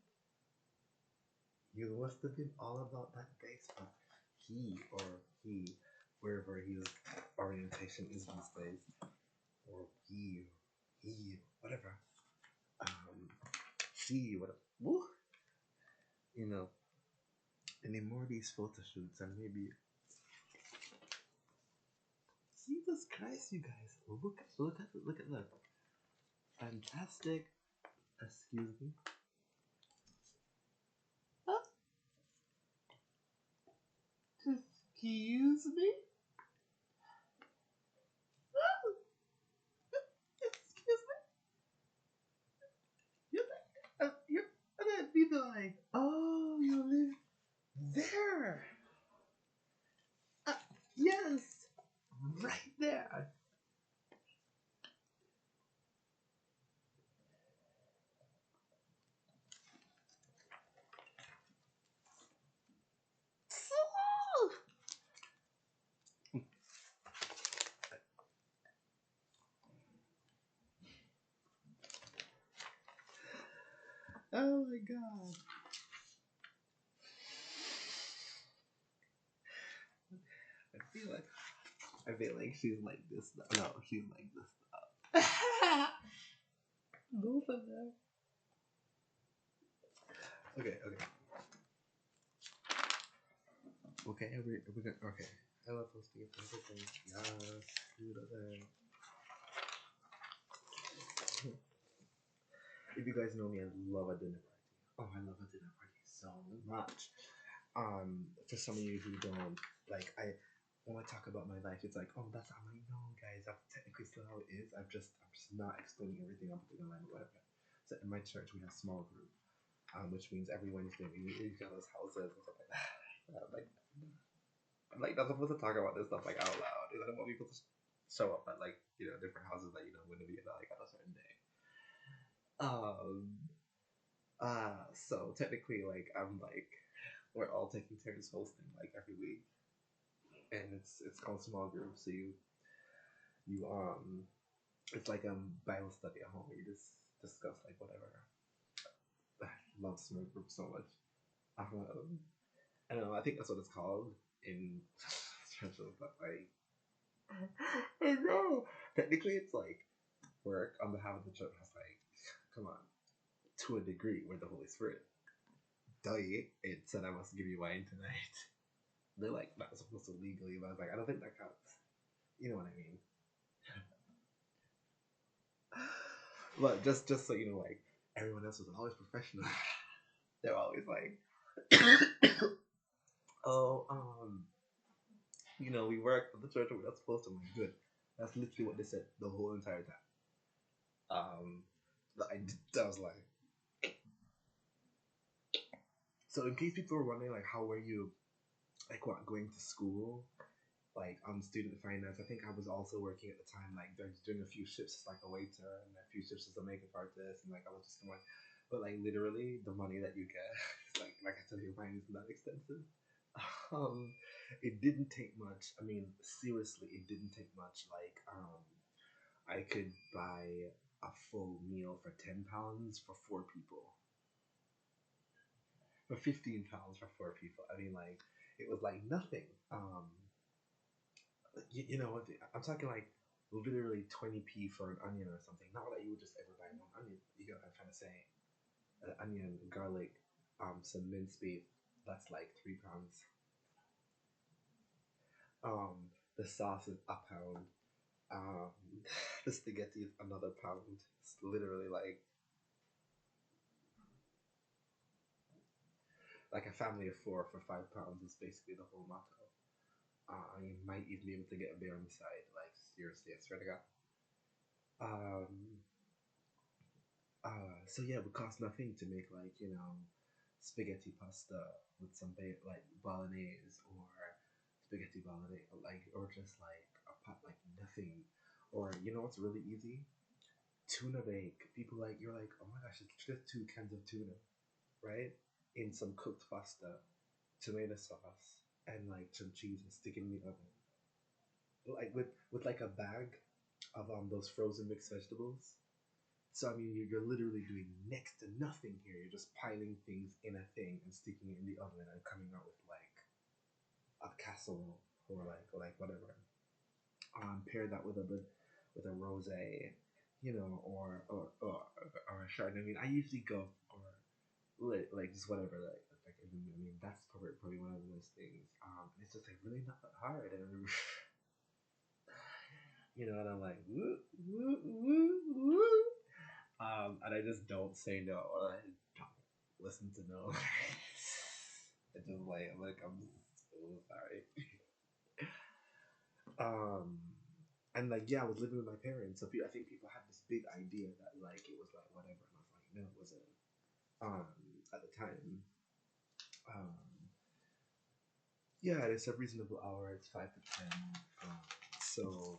You must have been all about that baseball. He, wherever his orientation is these days, or he, whatever. She, whatever. Woo! You know, any more of these photo shoots, and maybe. Jesus Christ, you guys! Look! Fantastic. Excuse me. Huh? Excuse me. Excuse me. You're gonna be like, oh, you live there. Yes, right there. Oh my god. I feel like she's like this now. No, she's like this now. Both of them. Okay. Okay, are we gonna, okay. I love posting everything. Yes, you know that. If you guys know me, I love a dinner party. Oh, I love a dinner party so much. For some of you who don't, like, when I talk about my life, it's like, oh, that's how I know, guys. That's technically still how it is. I'm just not explaining everything I'm putting online or whatever. So in my church, we have small group, which means every Wednesday we meet at each other's houses and stuff like that. I'm like not supposed to talk about this stuff like out loud. I don't want people to show up at like different houses that wouldn't be at like on a certain day. So technically, like we're all taking turns hosting like every week, and it's called small group. So you it's like Bible study at home where you just discuss like whatever. I love small group so much. I don't know. I think that's what it's called in churches, but like I know technically it's like work on behalf of the church. I was like, come on, to a degree, we're the Holy Spirit. It said I must give you wine tonight. They're like not supposed to legally, but I was like, I don't think that counts. You know what I mean? But just so you know, like everyone else was always professional. They're always like, oh, we work for the church. We're not supposed to. Like, good. That's literally what they said the whole entire time. I was like, so in case people were wondering, like, how were you, like, what, going to school, like, student finance? I think I was also working at the time, like, doing a few shifts as, like, a waiter and a few shifts as a makeup artist, and, like, I was just going, but, like, literally, the money that you get, like I tell you, mine isn't that expensive. It didn't take much. I mean, seriously, it didn't take much. Like, I could buy a full meal for £10 for 4 people. for £15 for 4 people. I mean, like, it was like nothing. You know, I'm talking like literally 20p for an onion or something. Not that you would just ever buy one onion. You get what I'm trying to say? An onion, garlic, some minced beef. That's like £3. The sauce is a pound. Um, the spaghetti is another pound. It's literally like a family of four for £5 is basically the whole motto. You might even be able to get a beer on the side. Like, seriously, I swear to God. Um, so yeah, it would cost nothing to make, like, you know, spaghetti pasta with some like bolognese or spaghetti bolognese, like, or just like a pot, like nothing. Or you know what's really easy? Tuna bake. People like, you're like, oh my gosh, it's just 2 cans of tuna, right? In some cooked pasta, tomato sauce, and like some cheese, and stick it in the oven. Like with like a bag of those frozen mixed vegetables. So I mean, you're literally doing next to nothing here. You're just piling things in a thing and sticking it in the oven and coming out with like a casserole or like whatever. Pair that with a rosé, you know, or a chardonnay. I mean, I usually go for like just whatever. Like I mean, that's probably one of those things. It's just like really not that hard, and you know, and I'm like woo woo woo woo. And I just don't say no, or I don't listen to no. I just like I'm so sorry. Um, and like yeah, I was living with my parents, so I think people had this big idea that like it was like whatever, and I was like, no, it wasn't. At the time, um, yeah, it's a reasonable hour. It's 5 to 10. So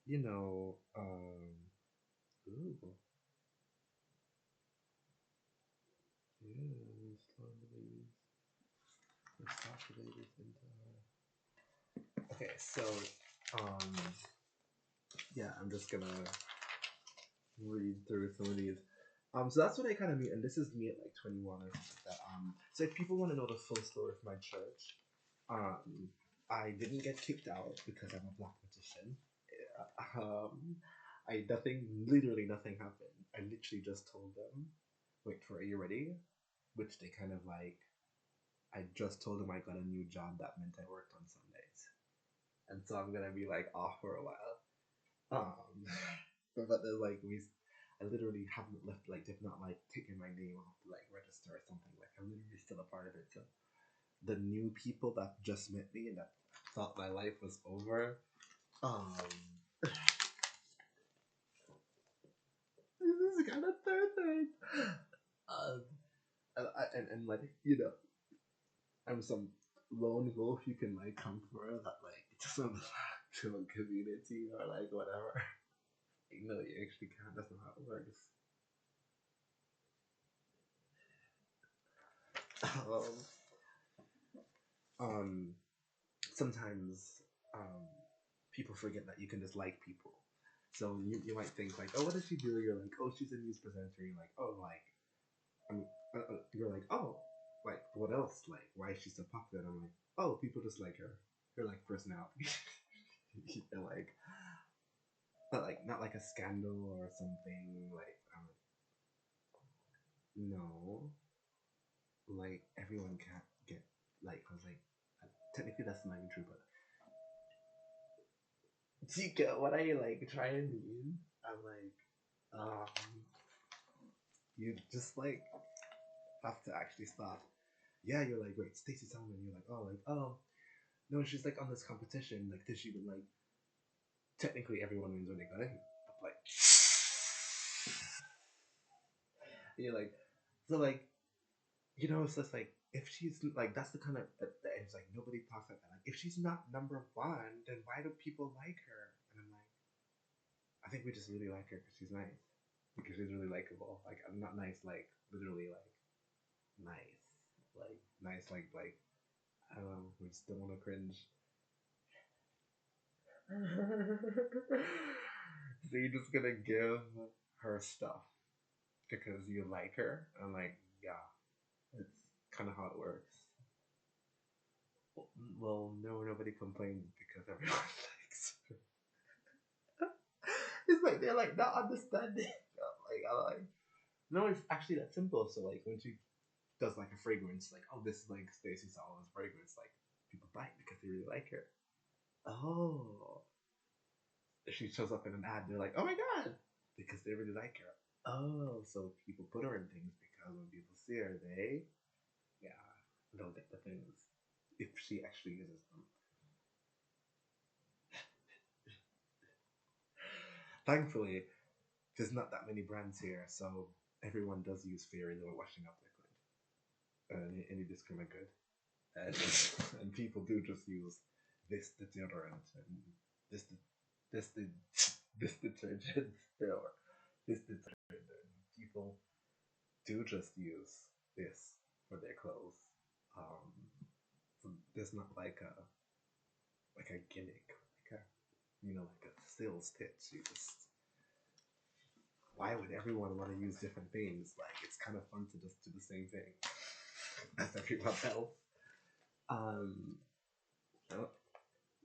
you know, ooh, yeah, slime the babies, stop the babies into. Okay, so um, yeah, I'm just gonna read through some of these. So that's what I kind of mean, and this is me at like 21 or something like that. So if people want to know the full story of my church, I didn't get kicked out because I'm a black magician. I nothing, literally nothing happened. I literally just told them, wait for it, are you ready? Which they kind of like. I just told them I got a new job that meant I worked on Sundays, and so I'm gonna be like off for a while. Um, but then like I literally haven't left, like they've not like taken my name off to like register or something. Like I'm literally still a part of it. So the new people that just met me and that thought my life was over, um, this is kind of third. Um, and like you know, I'm some lone wolf you can like come for that like doesn't belong to a community or like whatever. No, you actually can't. That's not how it works. Um, um, sometimes people forget that you can just like people. So you might think like, oh, what does she do? You're like, oh, she's a news presenter. You're like, oh, like, I mean, you're like, oh, like, what else? Like, why is she so popular? And I'm like, oh, people just like her. Her like personality. You're like, not like a scandal or something. Like, no, like everyone can't get like. I was like, technically that's not even true, but do you get what I like try and mean? I'm like, you just like have to actually stop. Yeah, you're like, wait, Stacey Solomon. You're like, oh, no, she's like on this competition. Like, did she would like technically everyone wins when they got in, but like, you're like, so like, you know, it's just like if she's like that's the kind of it's like nobody talks like that. Like, if she's not #1, then why do people like her? And I'm like, I think we just really like her because she's nice. Because she's really likable. Like I'm not nice, like literally like nice, like nice, like I don't know. We just don't want to cringe. So you're just gonna give her stuff because you like her? I'm like, yeah. It's kind of how it works. Well, no, nobody complains because everyone likes her. It's like they're like not understanding. I'm like, no, it's actually that simple. So like when she does like a fragrance, like, oh, this is like Stacey Solomon's fragrance, like people buy it because they really like her. Oh, if she shows up in an ad, they're like, oh my god, because they really like her. Oh, so people put her in things because when people see her, they, yeah, they'll get the things if she actually uses them. Thankfully, there's not that many brands here, so everyone does use Fairy Liquid washing up liquid, and it is kind of good. And people do just use this deodorant and this this this detergent or this detergent. People do just use this for their clothes. So there's not like a gimmick, like a like a sales pitch. You just, why would everyone want to use different things? Like, it's kind of fun to just do the same thing as everyone else.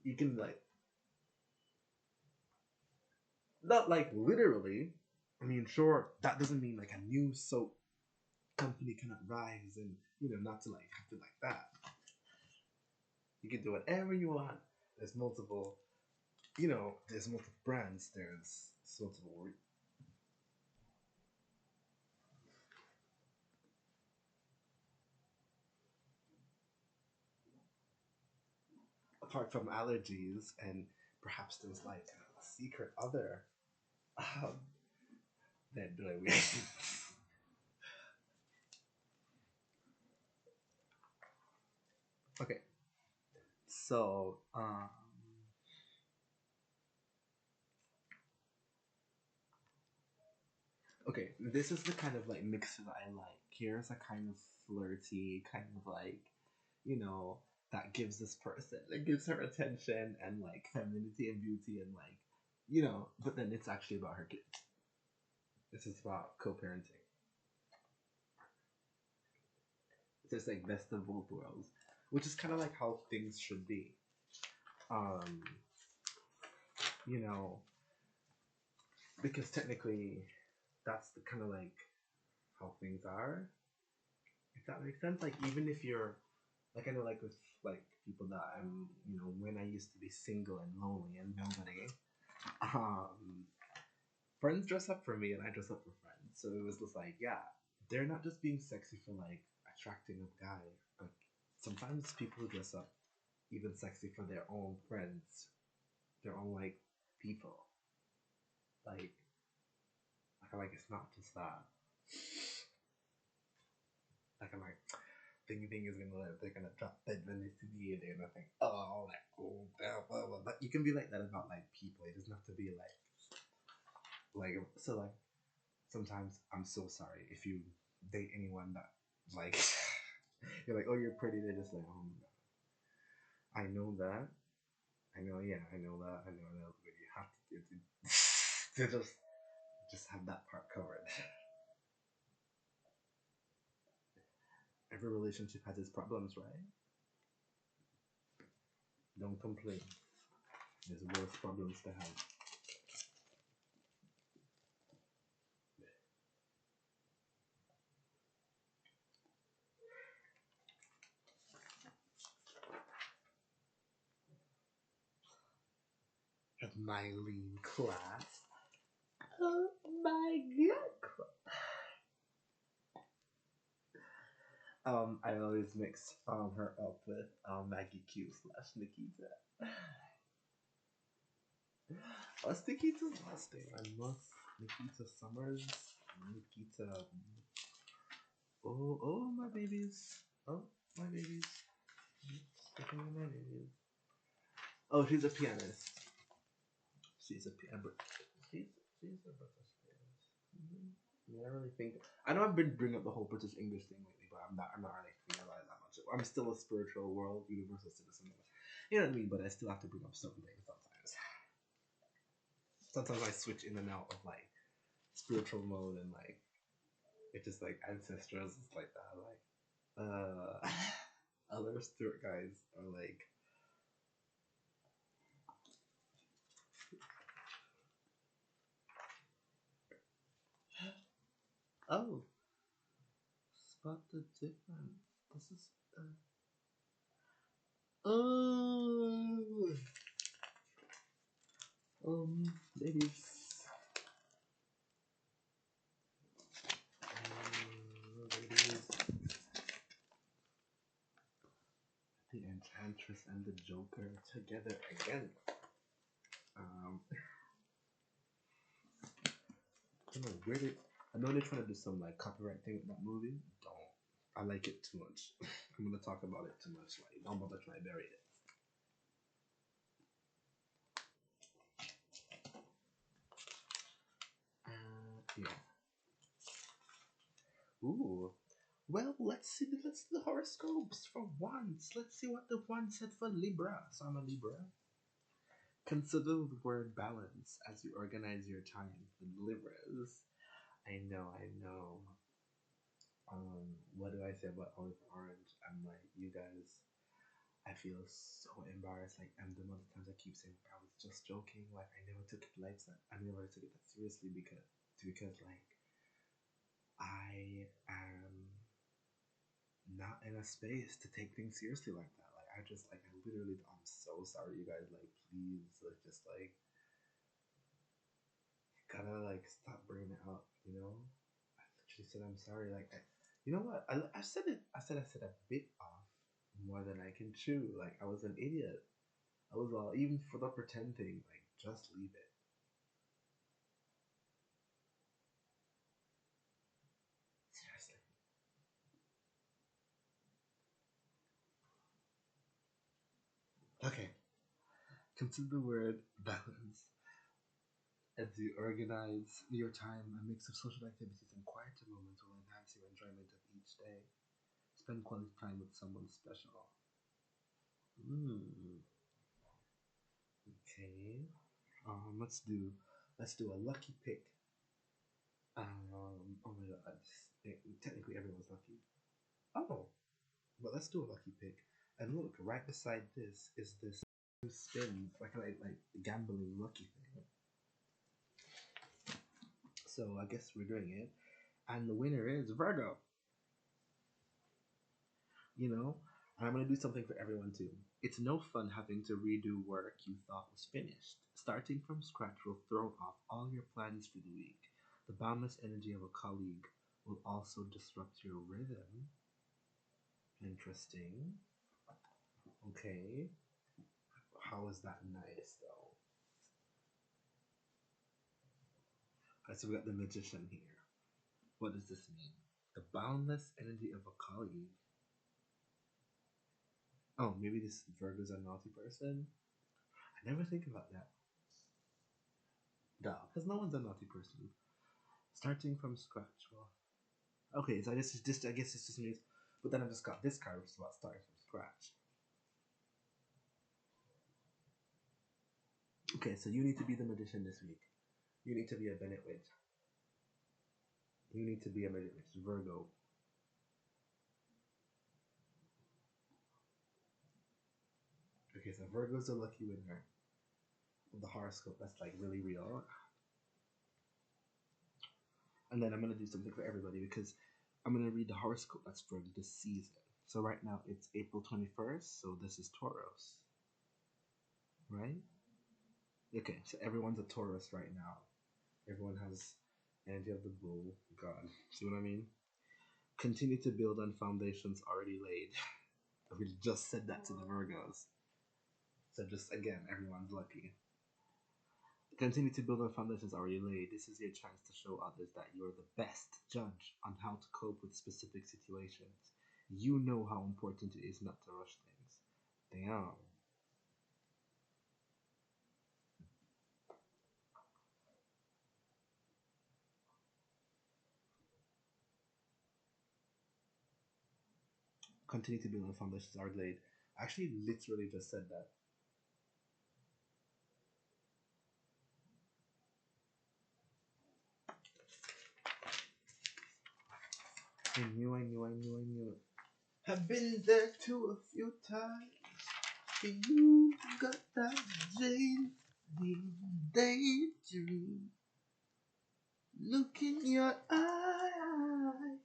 You can like, not like literally. I mean, sure, that doesn't mean like a new soap company cannot rise and not to like have to like that. You can do whatever you want. There's multiple, there's multiple brands. There's multiple. Apart from allergies, and perhaps there's like a secret other that we. Okay, so okay, this is the kind of like mix that I like. Here's a kind of flirty, kind of like, that gives this person, that gives her attention and like femininity and beauty and like, but then it's actually about her kids. This is about co-parenting. It's like best of both worlds, which is kind of like how things should be. Um, because technically, that's the kind of like how things are. If that makes sense. Like, even if you're like, I know, like with like people that I'm, when I used to be single and lonely and nobody, friends dress up for me and I dress up for friends. So it was just like, yeah, they're not just being sexy for like attracting a guy. Like, sometimes people dress up even sexy for their own friends, their own like people. Like I'm like, it's not just that. Like, I'm like, thing is they're gonna drop dead when they see me and they're gonna think, oh, like, oh, blah, blah, blah. But you can be like that about like people. It doesn't have to be like so like sometimes I'm so sorry if you date anyone that like you're like, oh, you're pretty. They're just like, oh my god, I know that. I know, yeah, I know that. I know, but you have to just have that part covered. Every relationship has its problems, right? Don't complain. There's worse problems to have. At my lean class. Oh my god. I always mix her up with Maggie Q / Nikita. What's Nikita's last name? I must. Nikita Summers. Nikita. Oh, my babies. Oh, my babies. Sticking with my babies. Oh, she's a pianist. She's a pianist. She's a British pianist. Yeah, I really think. I know I've been bringing up the whole British English thing lately, but I'm not really thinking about it that much. I'm still a spiritual world, universal citizen. You know what I mean? But I still have to bring up certain things sometimes. Sometimes I switch in and out of like spiritual mode and like it's just like ancestors, it's like that. Like, other Stewart guys are like, oh, spot the difference. This is oh, ladies. Ladies. The Enchantress and the Joker together again. I don't know where they. I know they're trying to do some like copyright thing with that movie. Don't. I like it too much. I'm gonna talk about it too much. Like, don't bother trying to bury it. Yeah. Ooh. Well, let's do the horoscopes for once. Let's see what the one said for Libra. So I'm a Libra. Consider the word balance as you organize your time for Libras. I know. What do I say about Olive Orange? I'm like, you guys, I feel so embarrassed. Like, and the amount of times I keep saying I was just joking. Like, I never took it like that. I never took it that seriously because like, I am not in a space to take things seriously like that. Like, I literally, I'm so sorry, you guys. Like, please, like, just like, gotta like stop bringing it up. You know, I literally said I'm sorry. Like, you know what? I said it. I said a bit off more than I can chew. Like, I was an idiot. I was all even for the pretend thing. Like, just leave it. Seriously. Okay. Consider the word balance. As you organize your time, a mix of social activities and quieter moments will enhance your enjoyment of each day. Spend quality time with someone special. Mm, okay. Let's do a lucky pick. Oh my god. Technically everyone's lucky. Oh, but let's do a lucky pick. And look, right beside this is this spin, like gambling lucky thing. So I guess we're doing it. And the winner is Virgo. You know? And I'm going to do something for everyone too. It's no fun having to redo work you thought was finished. Starting from scratch will throw off all your plans for the week. The boundless energy of a colleague will also disrupt your rhythm. Interesting. Okay. How is that nice though? Alright, so we got the magician here. What does this mean? The boundless energy of a colleague. Oh, maybe this Virgo's a naughty person? I never think about that. Duh, because no one's a naughty person. Starting from scratch. Well, okay, so I guess it's just means. But then I just got this card, which is about starting from scratch. Okay, so you need to be the magician this week. You need to be a Bennett witch. You need to be a Bennett witch, Virgo. Okay, so Virgo's the lucky winner of the horoscope. That's like really real. And then I'm gonna do something for everybody because I'm gonna read the horoscope that's for this season. So right now it's April 21st, so this is Taurus, right? Okay, so everyone's a Taurus right now. Everyone has energy of the bull. God, see what I mean? Continue to build on foundations already laid. We just said that to the Virgos. So just again, everyone's lucky. Continue to build on foundations already laid. This is your chance to show others that you're the best judge on how to cope with specific situations. You know how important it is not to rush things. Damn. Continue to build on foundations already laid. I actually literally just said that. I knew it. I've been there too a few times. You got that daydream look in your eye,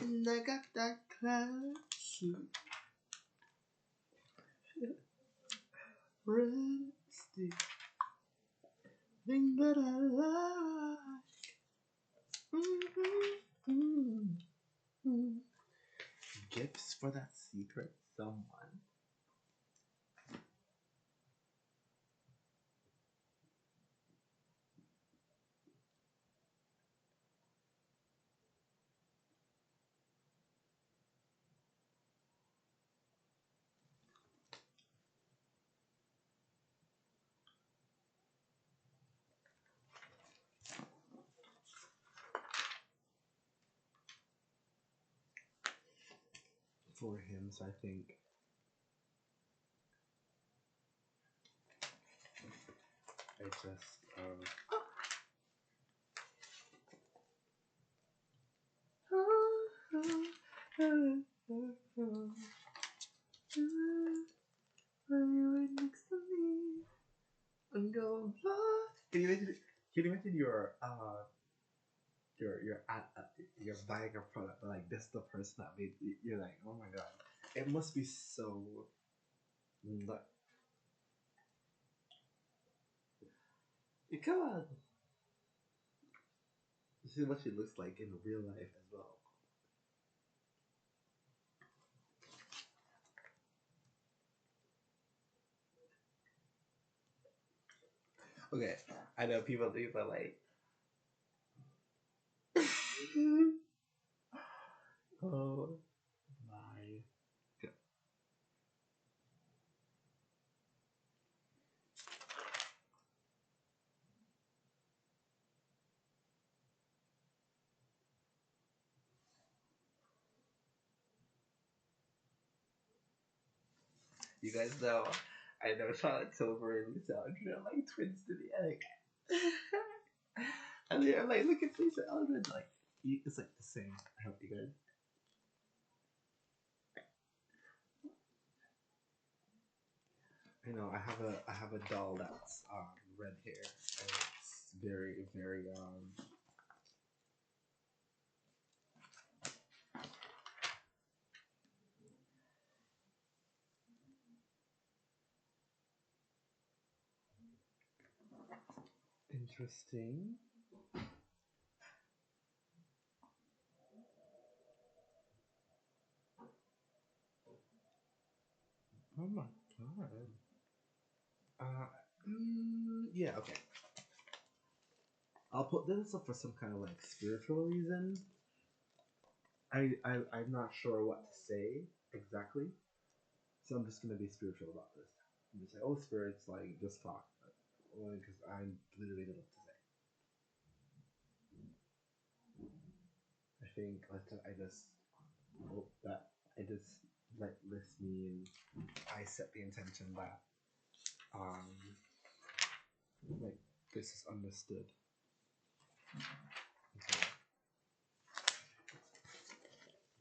and I got that classic red stick thing that I like. Gifts for that secret someone. For him, so I think I just right next to me and go blah. Can you imagine you're buying a product, but like this the person that made you're like, oh my god, it must be so come on. This is what she looks like in real life as well. Okay, I know people do, but like oh my god. You guys know, I know Charlotte Tilbury and Lisa Eldridge are like twins to the egg. And they're like, look at Lisa Eldridge, like, it's like the same. I hope you guys. I know, I have a doll that's red hair, and it's very, very interesting. Oh my god. Yeah, okay. I'll put this up for some kind of like spiritual reason. I'm not sure what to say exactly, so I'm just gonna be spiritual about this. I'm just like, oh, spirits, like, just talk, because I literally don't know what to say. I think I just hope that I just let this mean I set the intention that like this is understood. Okay.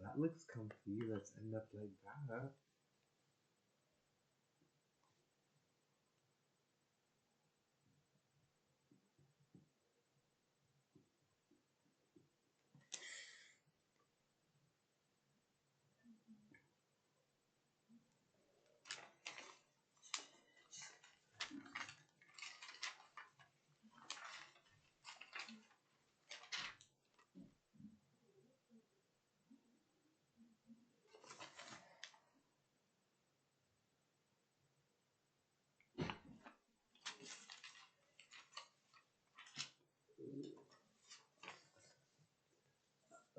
That looks comfy. Let's end up like that.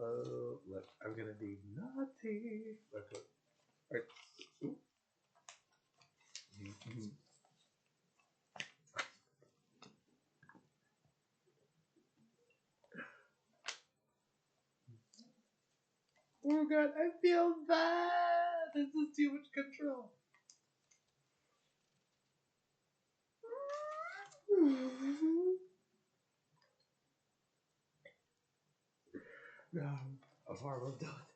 Oh, look, I'm gonna be naughty. Look, right. Oh god, I feel bad. This is too much control. No, I'm horrible. Don't.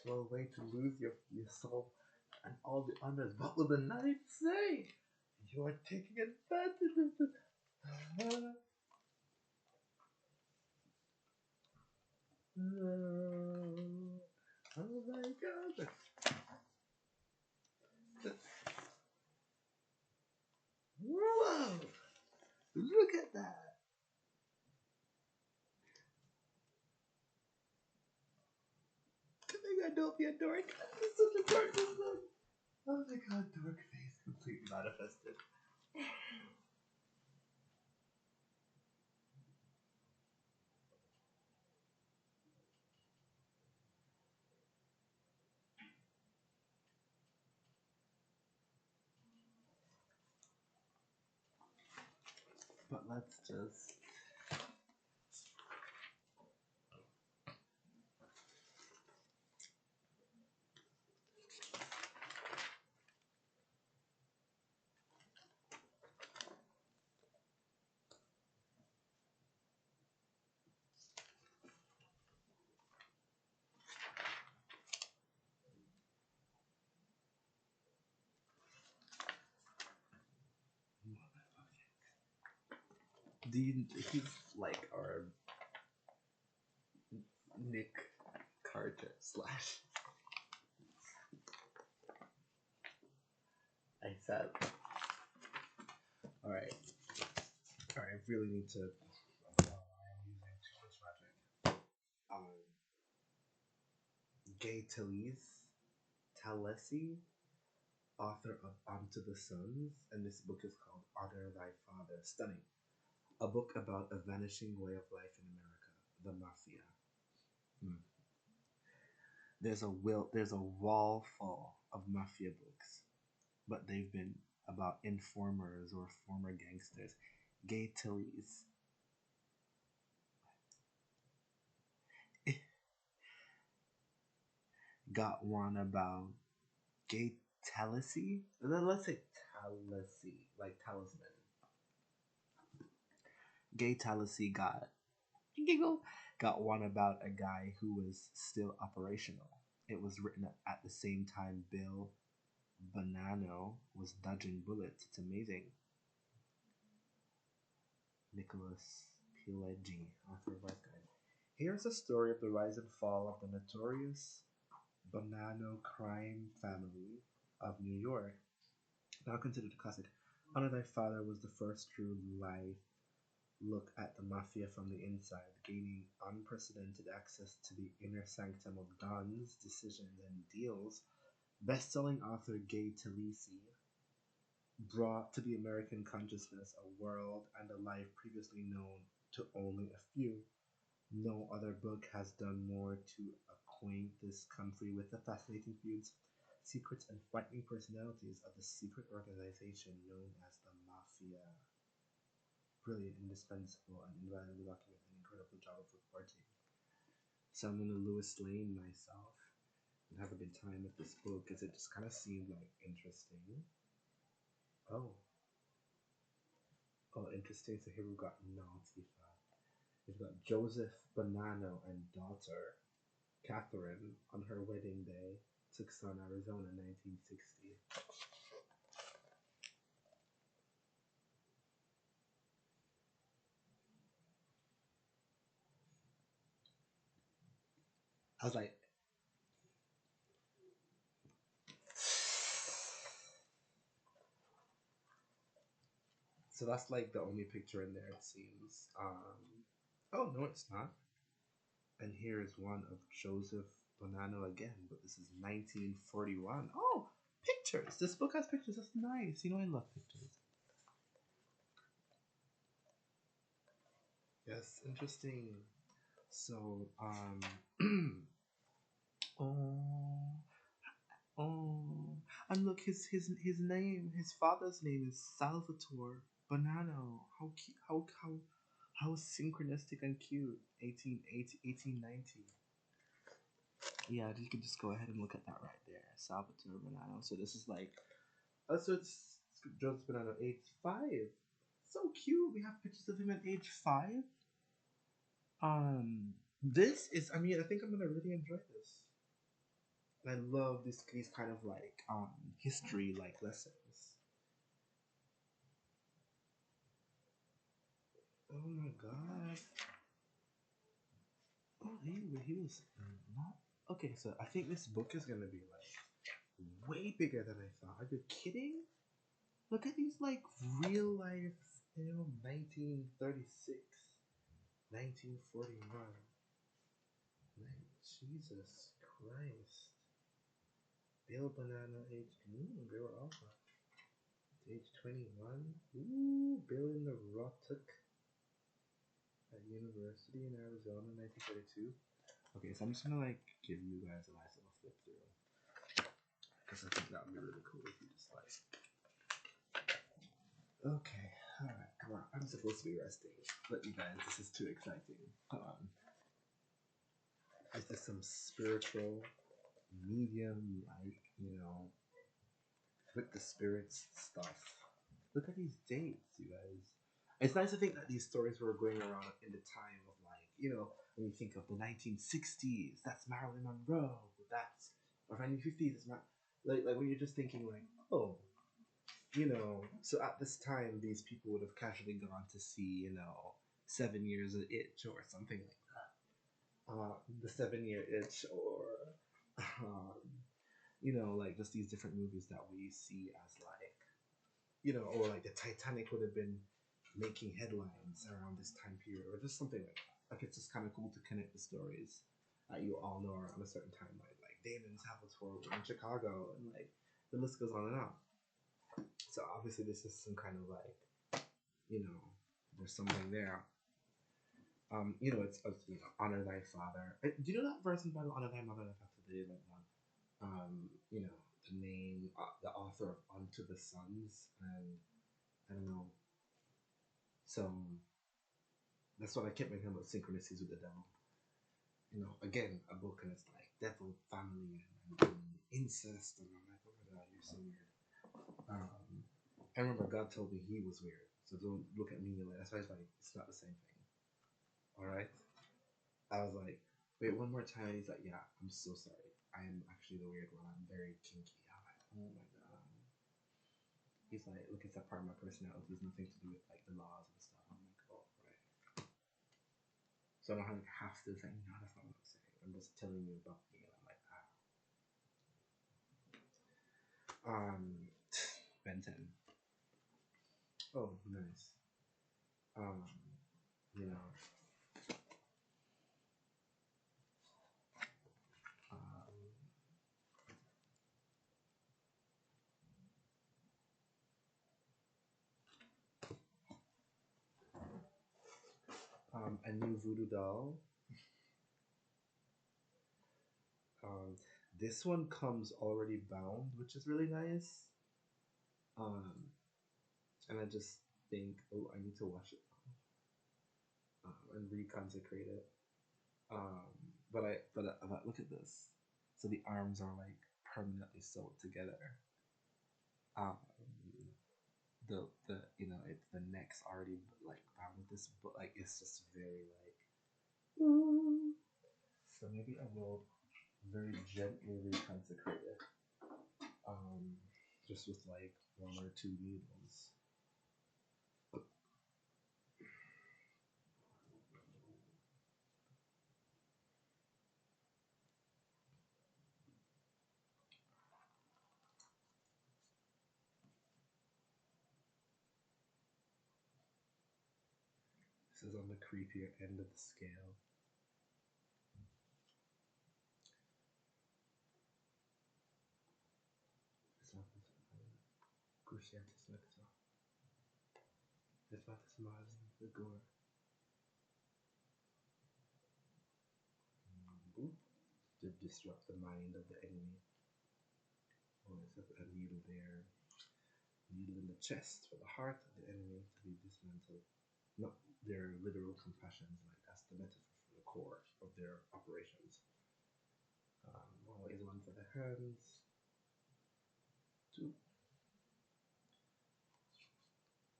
Well, way to lose your soul and all the honors. What will the knight say? You are taking advantage of the. Oh my god. Whoa! Look at that! Don't be a dork. This is such a dork book. Oh my god, dork face completely manifested. But let's just. He's like our Nick Carter slash. I said. Alright. Alright, I really need to. I am using too much magic. Gay Talesi, author of Onto the Suns, and this book is called Honor Thy Father. Stunning. A book about a vanishing way of life in America, the mafia. There's a wall full of mafia books, but they've been about informers or former gangsters. Gay Tillies. Got one about Gay Talesi? Let's say Talesi, like talisman. Gay Talesi got one about a guy who was still operational. It was written at the same time Bill Bonanno was dodging bullets. It's amazing. Nicholas Pileggi, author of Life Guide. Here's a story of the rise and fall of the notorious Bonanno crime family of New York. Now considered a classic. Honor Thy Father was the first true life look at the mafia from the inside, gaining unprecedented access to the inner sanctum of Don's decisions and deals. Best-selling author Gay Talesi brought to the American consciousness a world and a life previously known to only a few. No other book has done more to acquaint this country with the fascinating feuds, secrets, and frightening personalities of the secret organization known as the Mafia. Brilliant, indispensable, and invaluable document, an incredible job of reporting. So I'm gonna Lewis Lane myself and have a good time with this book because it just kind of seemed like interesting. Oh, interesting. So here we've got Nautica. We've got Joseph Bonanno and daughter Catherine on her wedding day, Tucson, Arizona, 1960. I was like, so that's like the only picture in there, it seems. Oh, no, it's not. And here is one of Joseph Bonanno again, but this is 1941. Oh, pictures! This book has pictures. That's nice. You know, I love pictures. Yes, interesting. So, oh, oh, and look, his name, his father's name is Salvatore Bonanno. How cute! How synchronistic and cute. 1890. Yeah, you can just go ahead and look at that right there, Salvatore Bonanno. So this is like, so it's Joseph Bonanno, age 5. So cute. We have pictures of him at age 5. This is, I mean, I think I'm gonna really enjoy this. And I love these kind of like history like lessons. Oh my god. Oh, he was not okay. So I think this book is gonna be like way bigger than I thought. Are you kidding? Look at these like real life, 1936, 1941. Like, Jesus Christ. Bill Banana age, they were all age 21. Ooh, Bill in the Rotok at University in Arizona, 1932. Okay, so I'm just gonna like give you guys a nice little flip through. Because I think that would be really cool if you just like. Okay, alright, come on. I'm supposed to be resting. But you guys, this is too exciting. Come on. Is this some spiritual, medium, like, with the spirits stuff? Look at these dates, you guys. It's nice to think that these stories were going around in the time of like, when you think of the 1960s, that's Marilyn Monroe. That's, or 1950s, it's like when you're just thinking like, oh, so at this time, these people would have casually gone to see, 7 Years of Itch or something like that. The 7-Year Itch, or, like just these different movies that we see as like, or like the Titanic would have been making headlines around this time period, or just something like that. Like, it's just kind of cool to connect the stories that you all know around a certain timeline. Like Damon Salvatore in Chicago, and like the list goes on and on. So obviously this is some kind of like, there's something there. It's honor thy father. Do you know that verse in the Bible, honor thy mother and father, the like one? The name, the author of Unto the Sons, and I don't know. So that's what I kept making about synchronicities with the devil. Again, a book and it's like devil, family, and incest, and I'm like, oh my god, you're so weird. I remember God told me he was weird, so don't look at me like that's why it's like it's not the same thing. All right. I was like, wait, one more time. And he's like, yeah, I'm so sorry. I am actually the weird one. I'm very kinky. I'm like, oh my god. He's like, look, it's that part of my personality. It's nothing to do with like the laws and stuff. I'm like, oh, right. So I don't have to say, no, that's not what I'm saying. I'm just telling you about me. And I'm like, Ben 10. Oh, nice. You know, a new voodoo doll. This one comes already bound, which is really nice. And I just think, oh, I need to wash it and reconsecrate it. But look at this. So the arms are like permanently sewed together. The it's the neck's already like bound with this, but like it's just very like. So maybe I will very gently reconsecrate it. Just with like 1 or 2 needles. This is on the creepier end of the scale. To disrupt the mind of the enemy. Oh, it's a needle there. Needle in the chest for the heart of the enemy to be dismantled. Not their literal compassions, like that's the metaphor for the core of their operations. Always one for the hands. 2.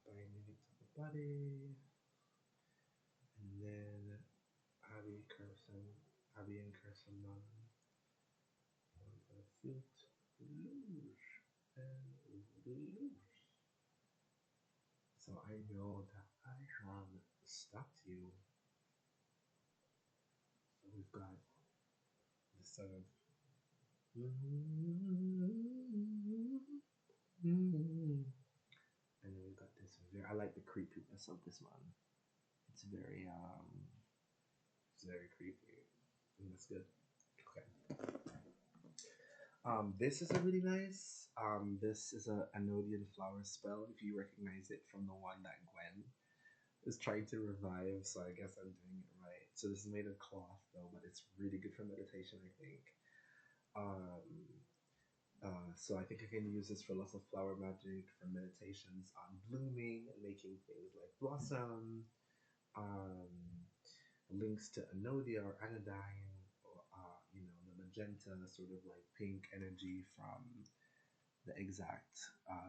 Binding it to the body. And then Abby and Carson 9. 1 for So I know that I have stopped you. So we've got the 7th. And then we've got this very, I like the creepiness of this one. It's very creepy. And that's good. Okay. This is a really nice. This is a Anodian flower spell. If you recognize it from the one that Gwen is trying to revive, so I guess I'm doing it right. So this is made of cloth though, but it's really good for meditation, I think. So I think I can use this for lots of flower magic, for meditations on blooming and making things like blossom. Links to Anodia or Anodyne, or the magenta sort of like pink energy from the exact.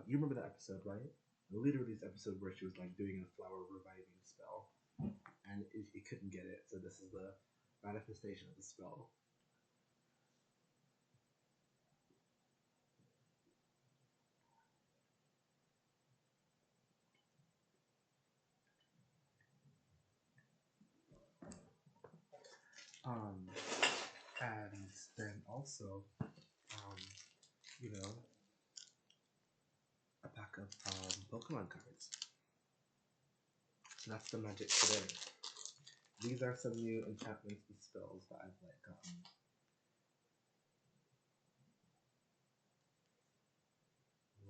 You remember that episode, right? Literally, this episode where she was like doing a flower reviving spell, and it couldn't get it. So this is the manifestation of the spell. And then also, a pack of Pokemon cards. So that's the magic today. These are some new enchantments and spells that I've like gotten.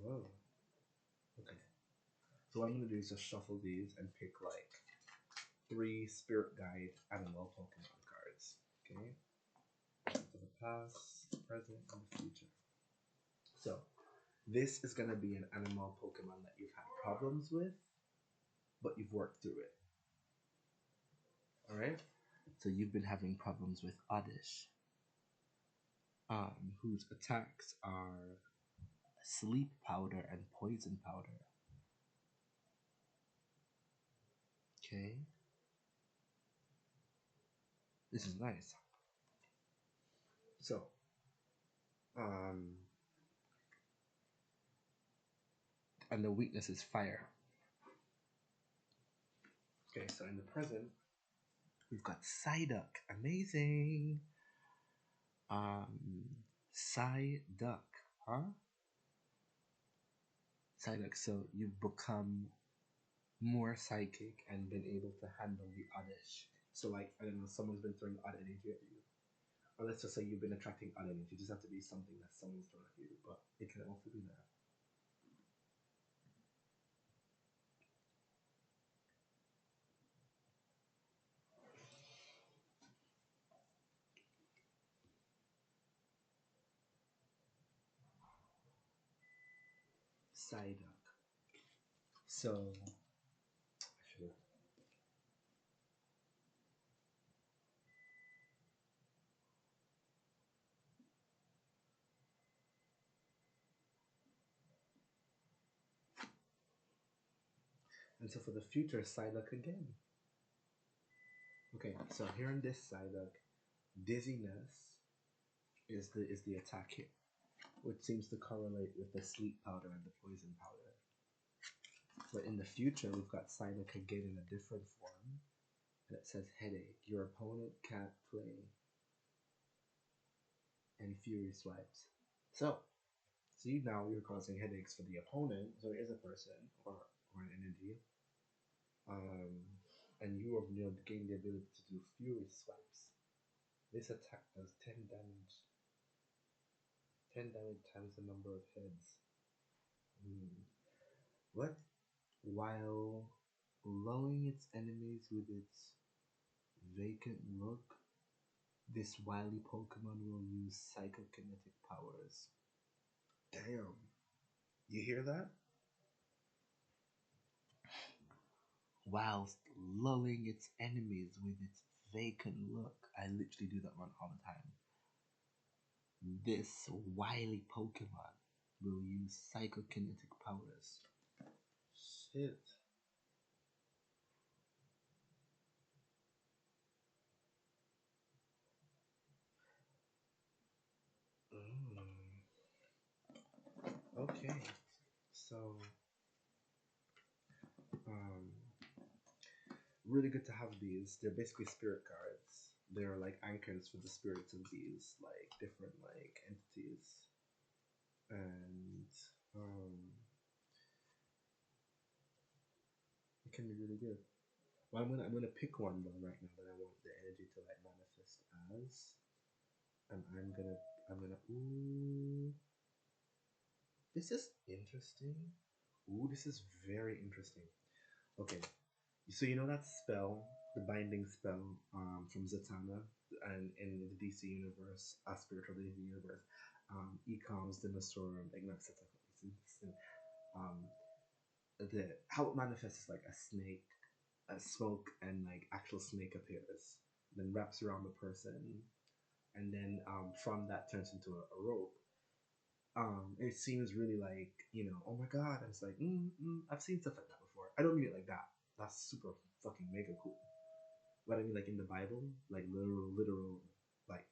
Whoa. Okay. So what I'm gonna do is just shuffle these and pick like 3 Spirit Guide animal Pokemon cards. Okay. For the past, the present, and the future. So this is gonna be an animal Pokemon that you've had problems with, but you've worked through it. Alright? So you've been having problems with Oddish, whose attacks are sleep powder and poison powder. Okay. This is nice. So, and the weakness is fire. Okay, so in the present, we've got Psyduck. Amazing. Psyduck, huh? Psyduck, so you've become more psychic and been able to handle the oddish. So like, I don't know, someone's been throwing odd energy at you. Or let's just say you've been attracting odd energy. It just have to be something that someone's thrown at you, but it can also be that. Psyduck. So, I should have. And so for the future, Psyduck again. Okay, so here in this Psyduck, dizziness is the attack hit, which seems to correlate with the sleep powder and the poison powder. But in the future, we've got Psyduck again in a different form, and it says headache. Your opponent can't play any fury swipes. So, see, now you're causing headaches for the opponent, so it is a person or an energy. And you have now gained the ability to do fury swipes. This attack does 10 damage. 10 damage times the number of heads. What? While lulling its enemies with its vacant look, this wily Pokemon will use psychokinetic powers. Damn. You hear that? Whilst lulling its enemies with its vacant look. I literally do that one all the time. This wily Pokemon will use psychokinetic powers. Shit. Okay. So really good to have these. They're basically spirit cards. They're like anchors for the spirits of these like different like entities, and it can be really good. Well, I'm gonna pick one though right now that I want the energy to like manifest as, and I'm gonna ooh, this is interesting. Ooh, this is very interesting. Okay, so you know that spell, the binding spell from Zatanna, and in the DC universe, spiritual DC universe, Ecom's Dinosaur, the how it manifests is like a snake, a smoke, and like actual snake appears, then wraps around the person, and then from that turns into a rope. It seems really like, oh my god. And it's like, I've seen stuff like that before. I don't mean it like that. That's super fucking mega cool. But I mean, like in the Bible, like literal, like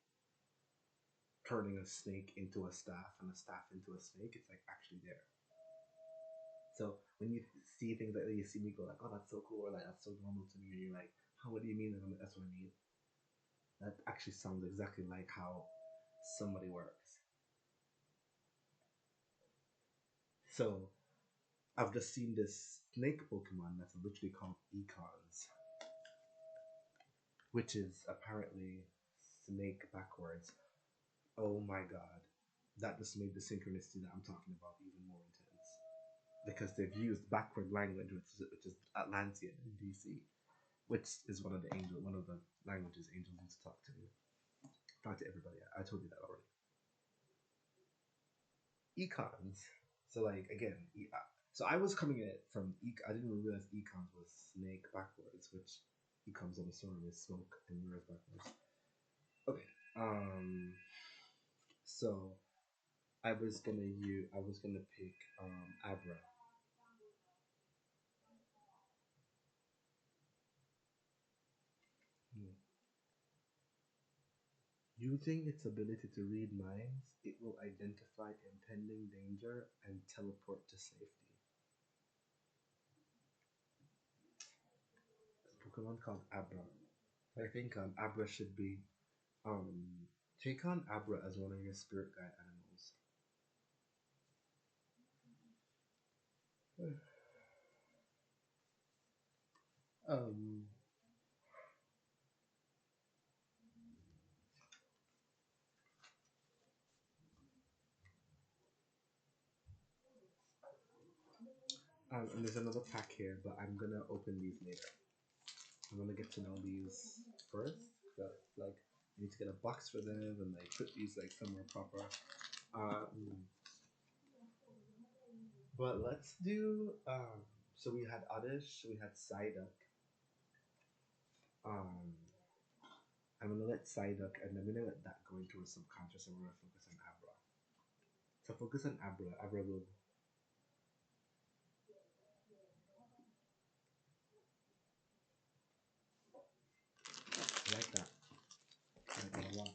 turning a snake into a staff and a staff into a snake. It's like actually there. So when you see things like that, you see me go like, oh, that's so cool, or like that's so normal to me, and you're like, how? What do you mean? And that's what I mean. That actually sounds exactly like how somebody works. So I've just seen this snake Pokemon that's literally called Econs, which is apparently snake backwards. Oh my god. That just made the synchronicity that I'm talking about even more intense. Because they've used backward language, which is Atlantean in DC, which is one of the languages angels need to talk to. Talk to everybody. I told you that already. Econs. So like again, so I was coming at it from I didn't even realize Econs was snake backwards, which Econs on the storm is smoke and mirrors backwards. Okay. So I was gonna pick Abra. Hmm. Using its ability to read minds, it will identify impending danger and teleport to safety. It's a Pokemon called Abra. I think Abra should be take on Abra as one of your spirit guide animals. um, and there's another pack here, but I'm gonna open these later. I'm gonna get to know these first. But like, I need to get a box for them and like put these like somewhere proper. But let's do. So we had Oddish, we had Psyduck. Um, I'm gonna let Psyduck, and I'm gonna let that go into her subconscious, and we're gonna focus on Abra. So focus on Abra. Abra will. I like that. I like that a lot.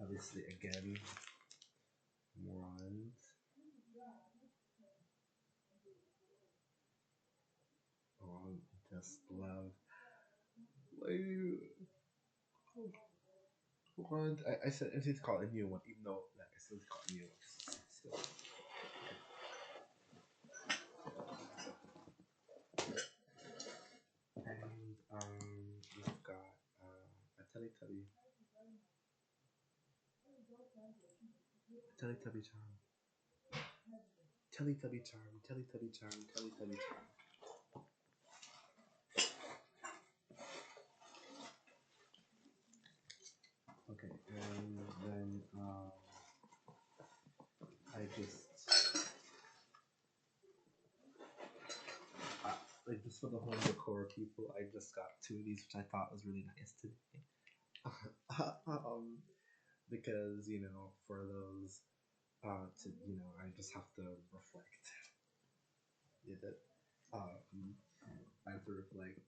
Obviously, again, wands. Oh, just love. Wand. I said it's called a new one, even though like I said it's called a new one. Still. And we've got a Teletubby. Teletubby charm. Teletubby charm. Teletubby charm. Teletubby charm. Okay, and then I just like just for the home decor people, I just got two of these, which I thought was really nice today. Because for those I just have to reflect. Yeah, that I have to reflect.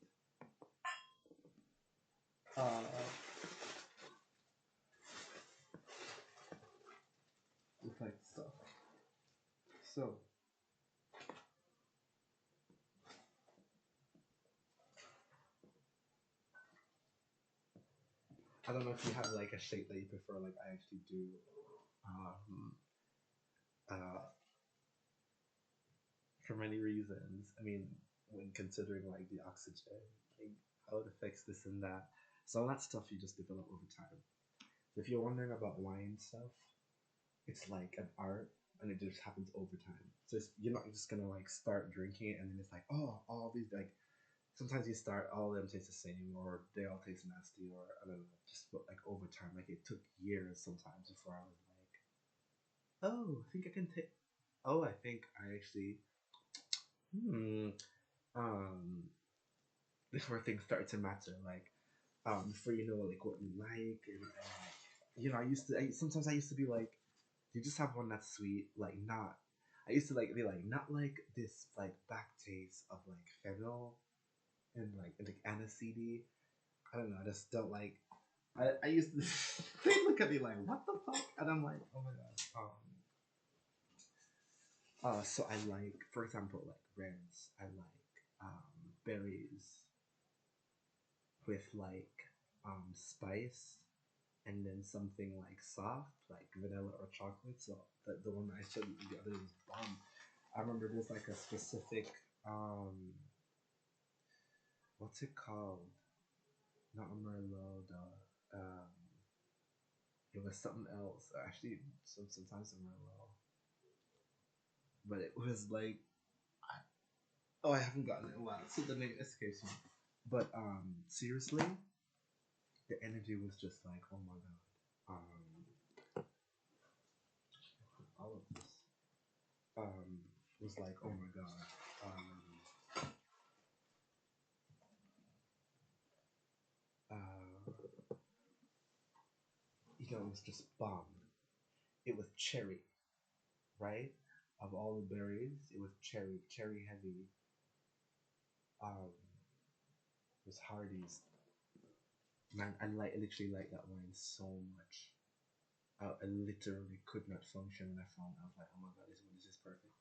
Reflect stuff. So I don't know if you have like a shape that you prefer. Like I actually do. Uh, for many reasons. I mean, when considering like the oxygen, like how it affects this and that. So all that stuff you just develop over time. So if you're wondering about wine stuff, it's like an art and it just happens over time. So you're not just gonna like start drinking it and then it's like, oh, all these like sometimes you start all of them taste the same or they all taste nasty or I don't know, just but like over time, like it took years sometimes before I was like, oh, I think I can take I think I actually um before things started to matter, like before you know like what you like and you know, sometimes I used to be like, you just have one that's sweet, like not. I used to like be like not like this like back taste of like fennel and like aniseed. I don't know. I just don't like. I used to. They look at me like, what the fuck, and I'm like, oh my god. So I like, for example, like reds. I like berries with like spice and then something like soft, like vanilla or chocolate. So the one I showed you the other day was bomb. I remember there's like a specific what's it called? Not a Merlot, though. It was something else. Actually, sometimes a Merlot, but it was like I haven't gotten it in a while, so the name escapes me. But seriously, the energy was just like, oh my god. All of this was like, oh my god. You know, it was just bomb. It was cherry, right? Of all the berries, it was cherry heavy. It was Hardy's. Man, I literally like that wine so much. I literally could not function when I found out. I was like, oh my god, this one is just perfect.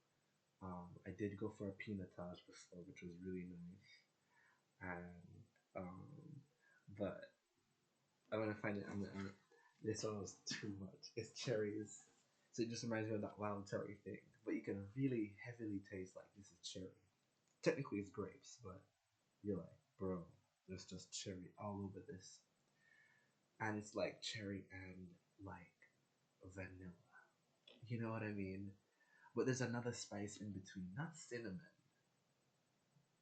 I did go for a pinotage before, which was really nice, and but I'm gonna find it. This one was too much. It's cherries, so it just reminds me of that wild cherry thing. But you can really heavily taste like this is cherry. Technically, it's grapes, but you're like, bro, there's just cherry all over this, and it's like cherry and like vanilla. You know what I mean? But there's another spice in between, not cinnamon.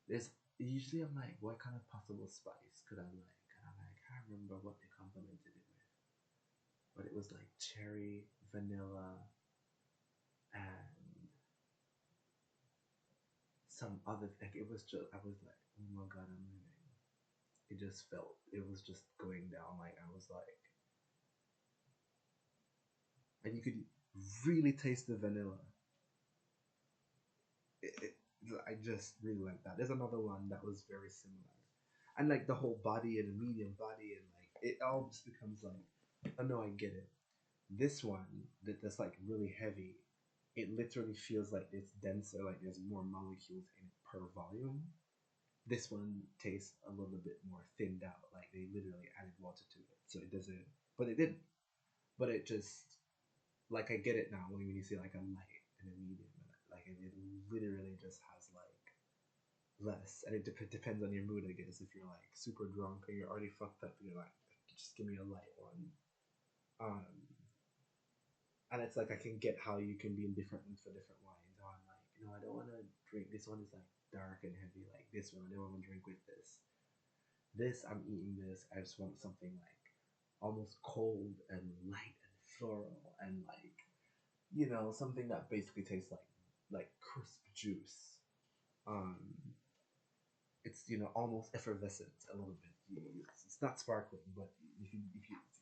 There's usually I'm like, what kind of possible spice could I like? And I'm like, I can't remember what they complemented it with, but it was like cherry, vanilla, and some other. Like it was just, I was like, oh my god, I'm living. It just felt, it was just going down. Like I was like, and you could really taste the vanilla. I just really like that. There's another one that was very similar, and like the whole body and the medium body and like it all just becomes like, oh no, I get it. This one that's like really heavy, it literally feels like it's denser, like there's more molecules in it per volume. This one tastes a little bit more thinned out, like they literally added water to it, so it doesn't. But it didn't. But it just like I get it now when you see like a light and a medium, and like it literally just has like less, and it depends on your mood, I guess. If you're like super drunk or you're already fucked up, you're like, just give me a light one. And it's like I can get how you can be in different moods for different wines. How I'm like, you know, I don't want to drink. This one is like dark and heavy, like this one. I don't want to drink with this. This I'm eating this. I just want something like almost cold and light and floral and like, you know, something that basically tastes like crisp juice. Um, it's, you know, almost effervescent a little bit. It's not sparkling, but if you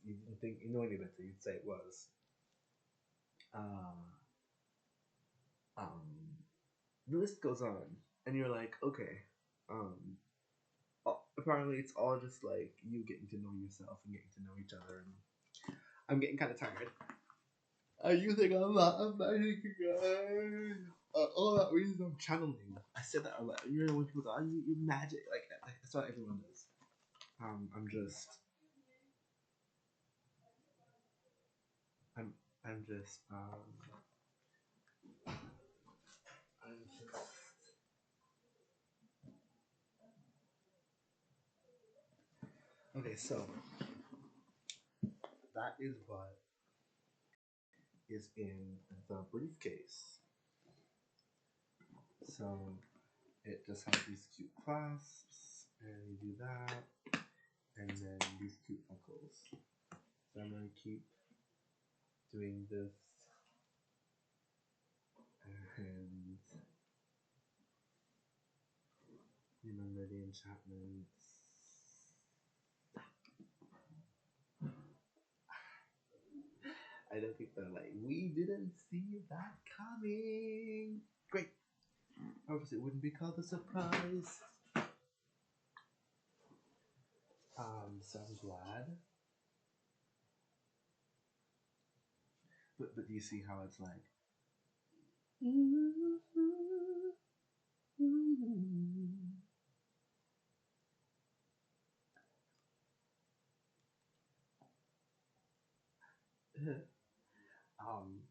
didn't think you know any better, you'd say it was. Uh, the list goes on, and you're like, okay, um, apparently it's all just like you getting to know yourself and getting to know each other. And I'm getting kind of tired. You think I'm not? I'm not thinking. All that reasons I'm channeling. I said that a lot. You know when people go, you magic, like that's what everyone does. I'm just I'm just okay, so that is what is in the briefcase. So it just has these cute clasps, and you do that, and then these cute buckles. So I'm gonna keep doing this, and remember the enchantments. I don't think they're like, we didn't see that coming. Great. Obviously, it wouldn't be called a surprise. So I'm glad. But do you see how it's like? um,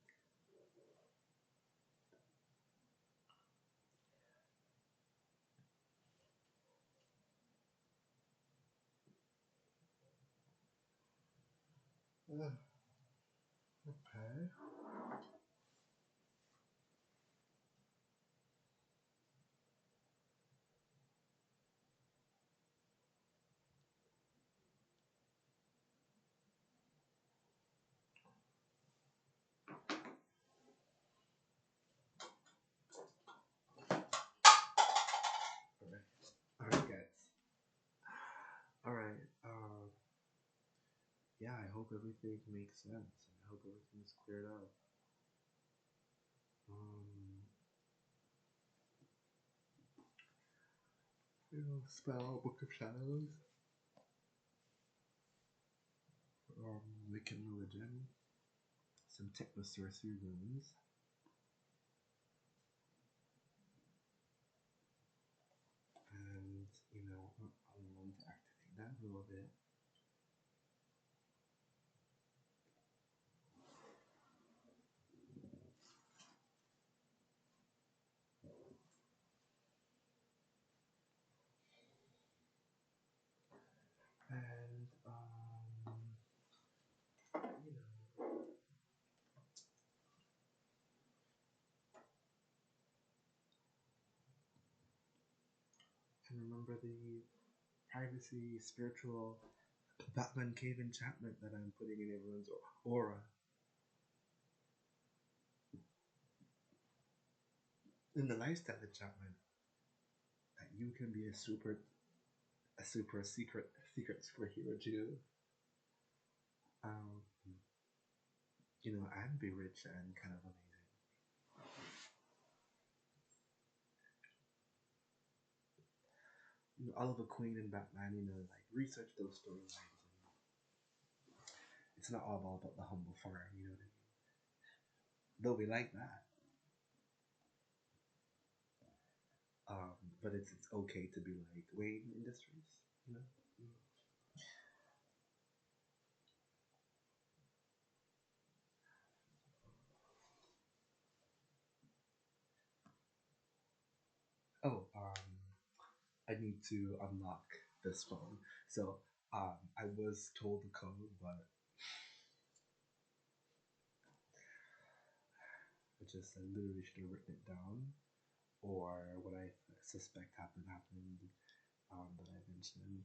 okay. Alright, guys. Alright, yeah, I hope everything makes sense. I hope everything's cleared up. Spell Book of Shadows. Wiccan religion. Some techno-sorcery runes. And, you know, I want to activate that a little bit. And, you know, and remember the privacy, spiritual Batman Cave enchantment that I'm putting in everyone's aura. In the lifestyle enchantment, that you can be a super secret superhero too. You know, and be rich and kind of amazing. You know, Oliver Queen and Batman, you know, like research those storylines. It's not all about the humble farm, you know what I mean? Though we like that. But it's okay to be like Wayne Industries, you know? Oh, I need to unlock this phone. So, I was told the code, but I literally should have written it down, or what I suspect happened, that I mentioned.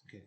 Okay,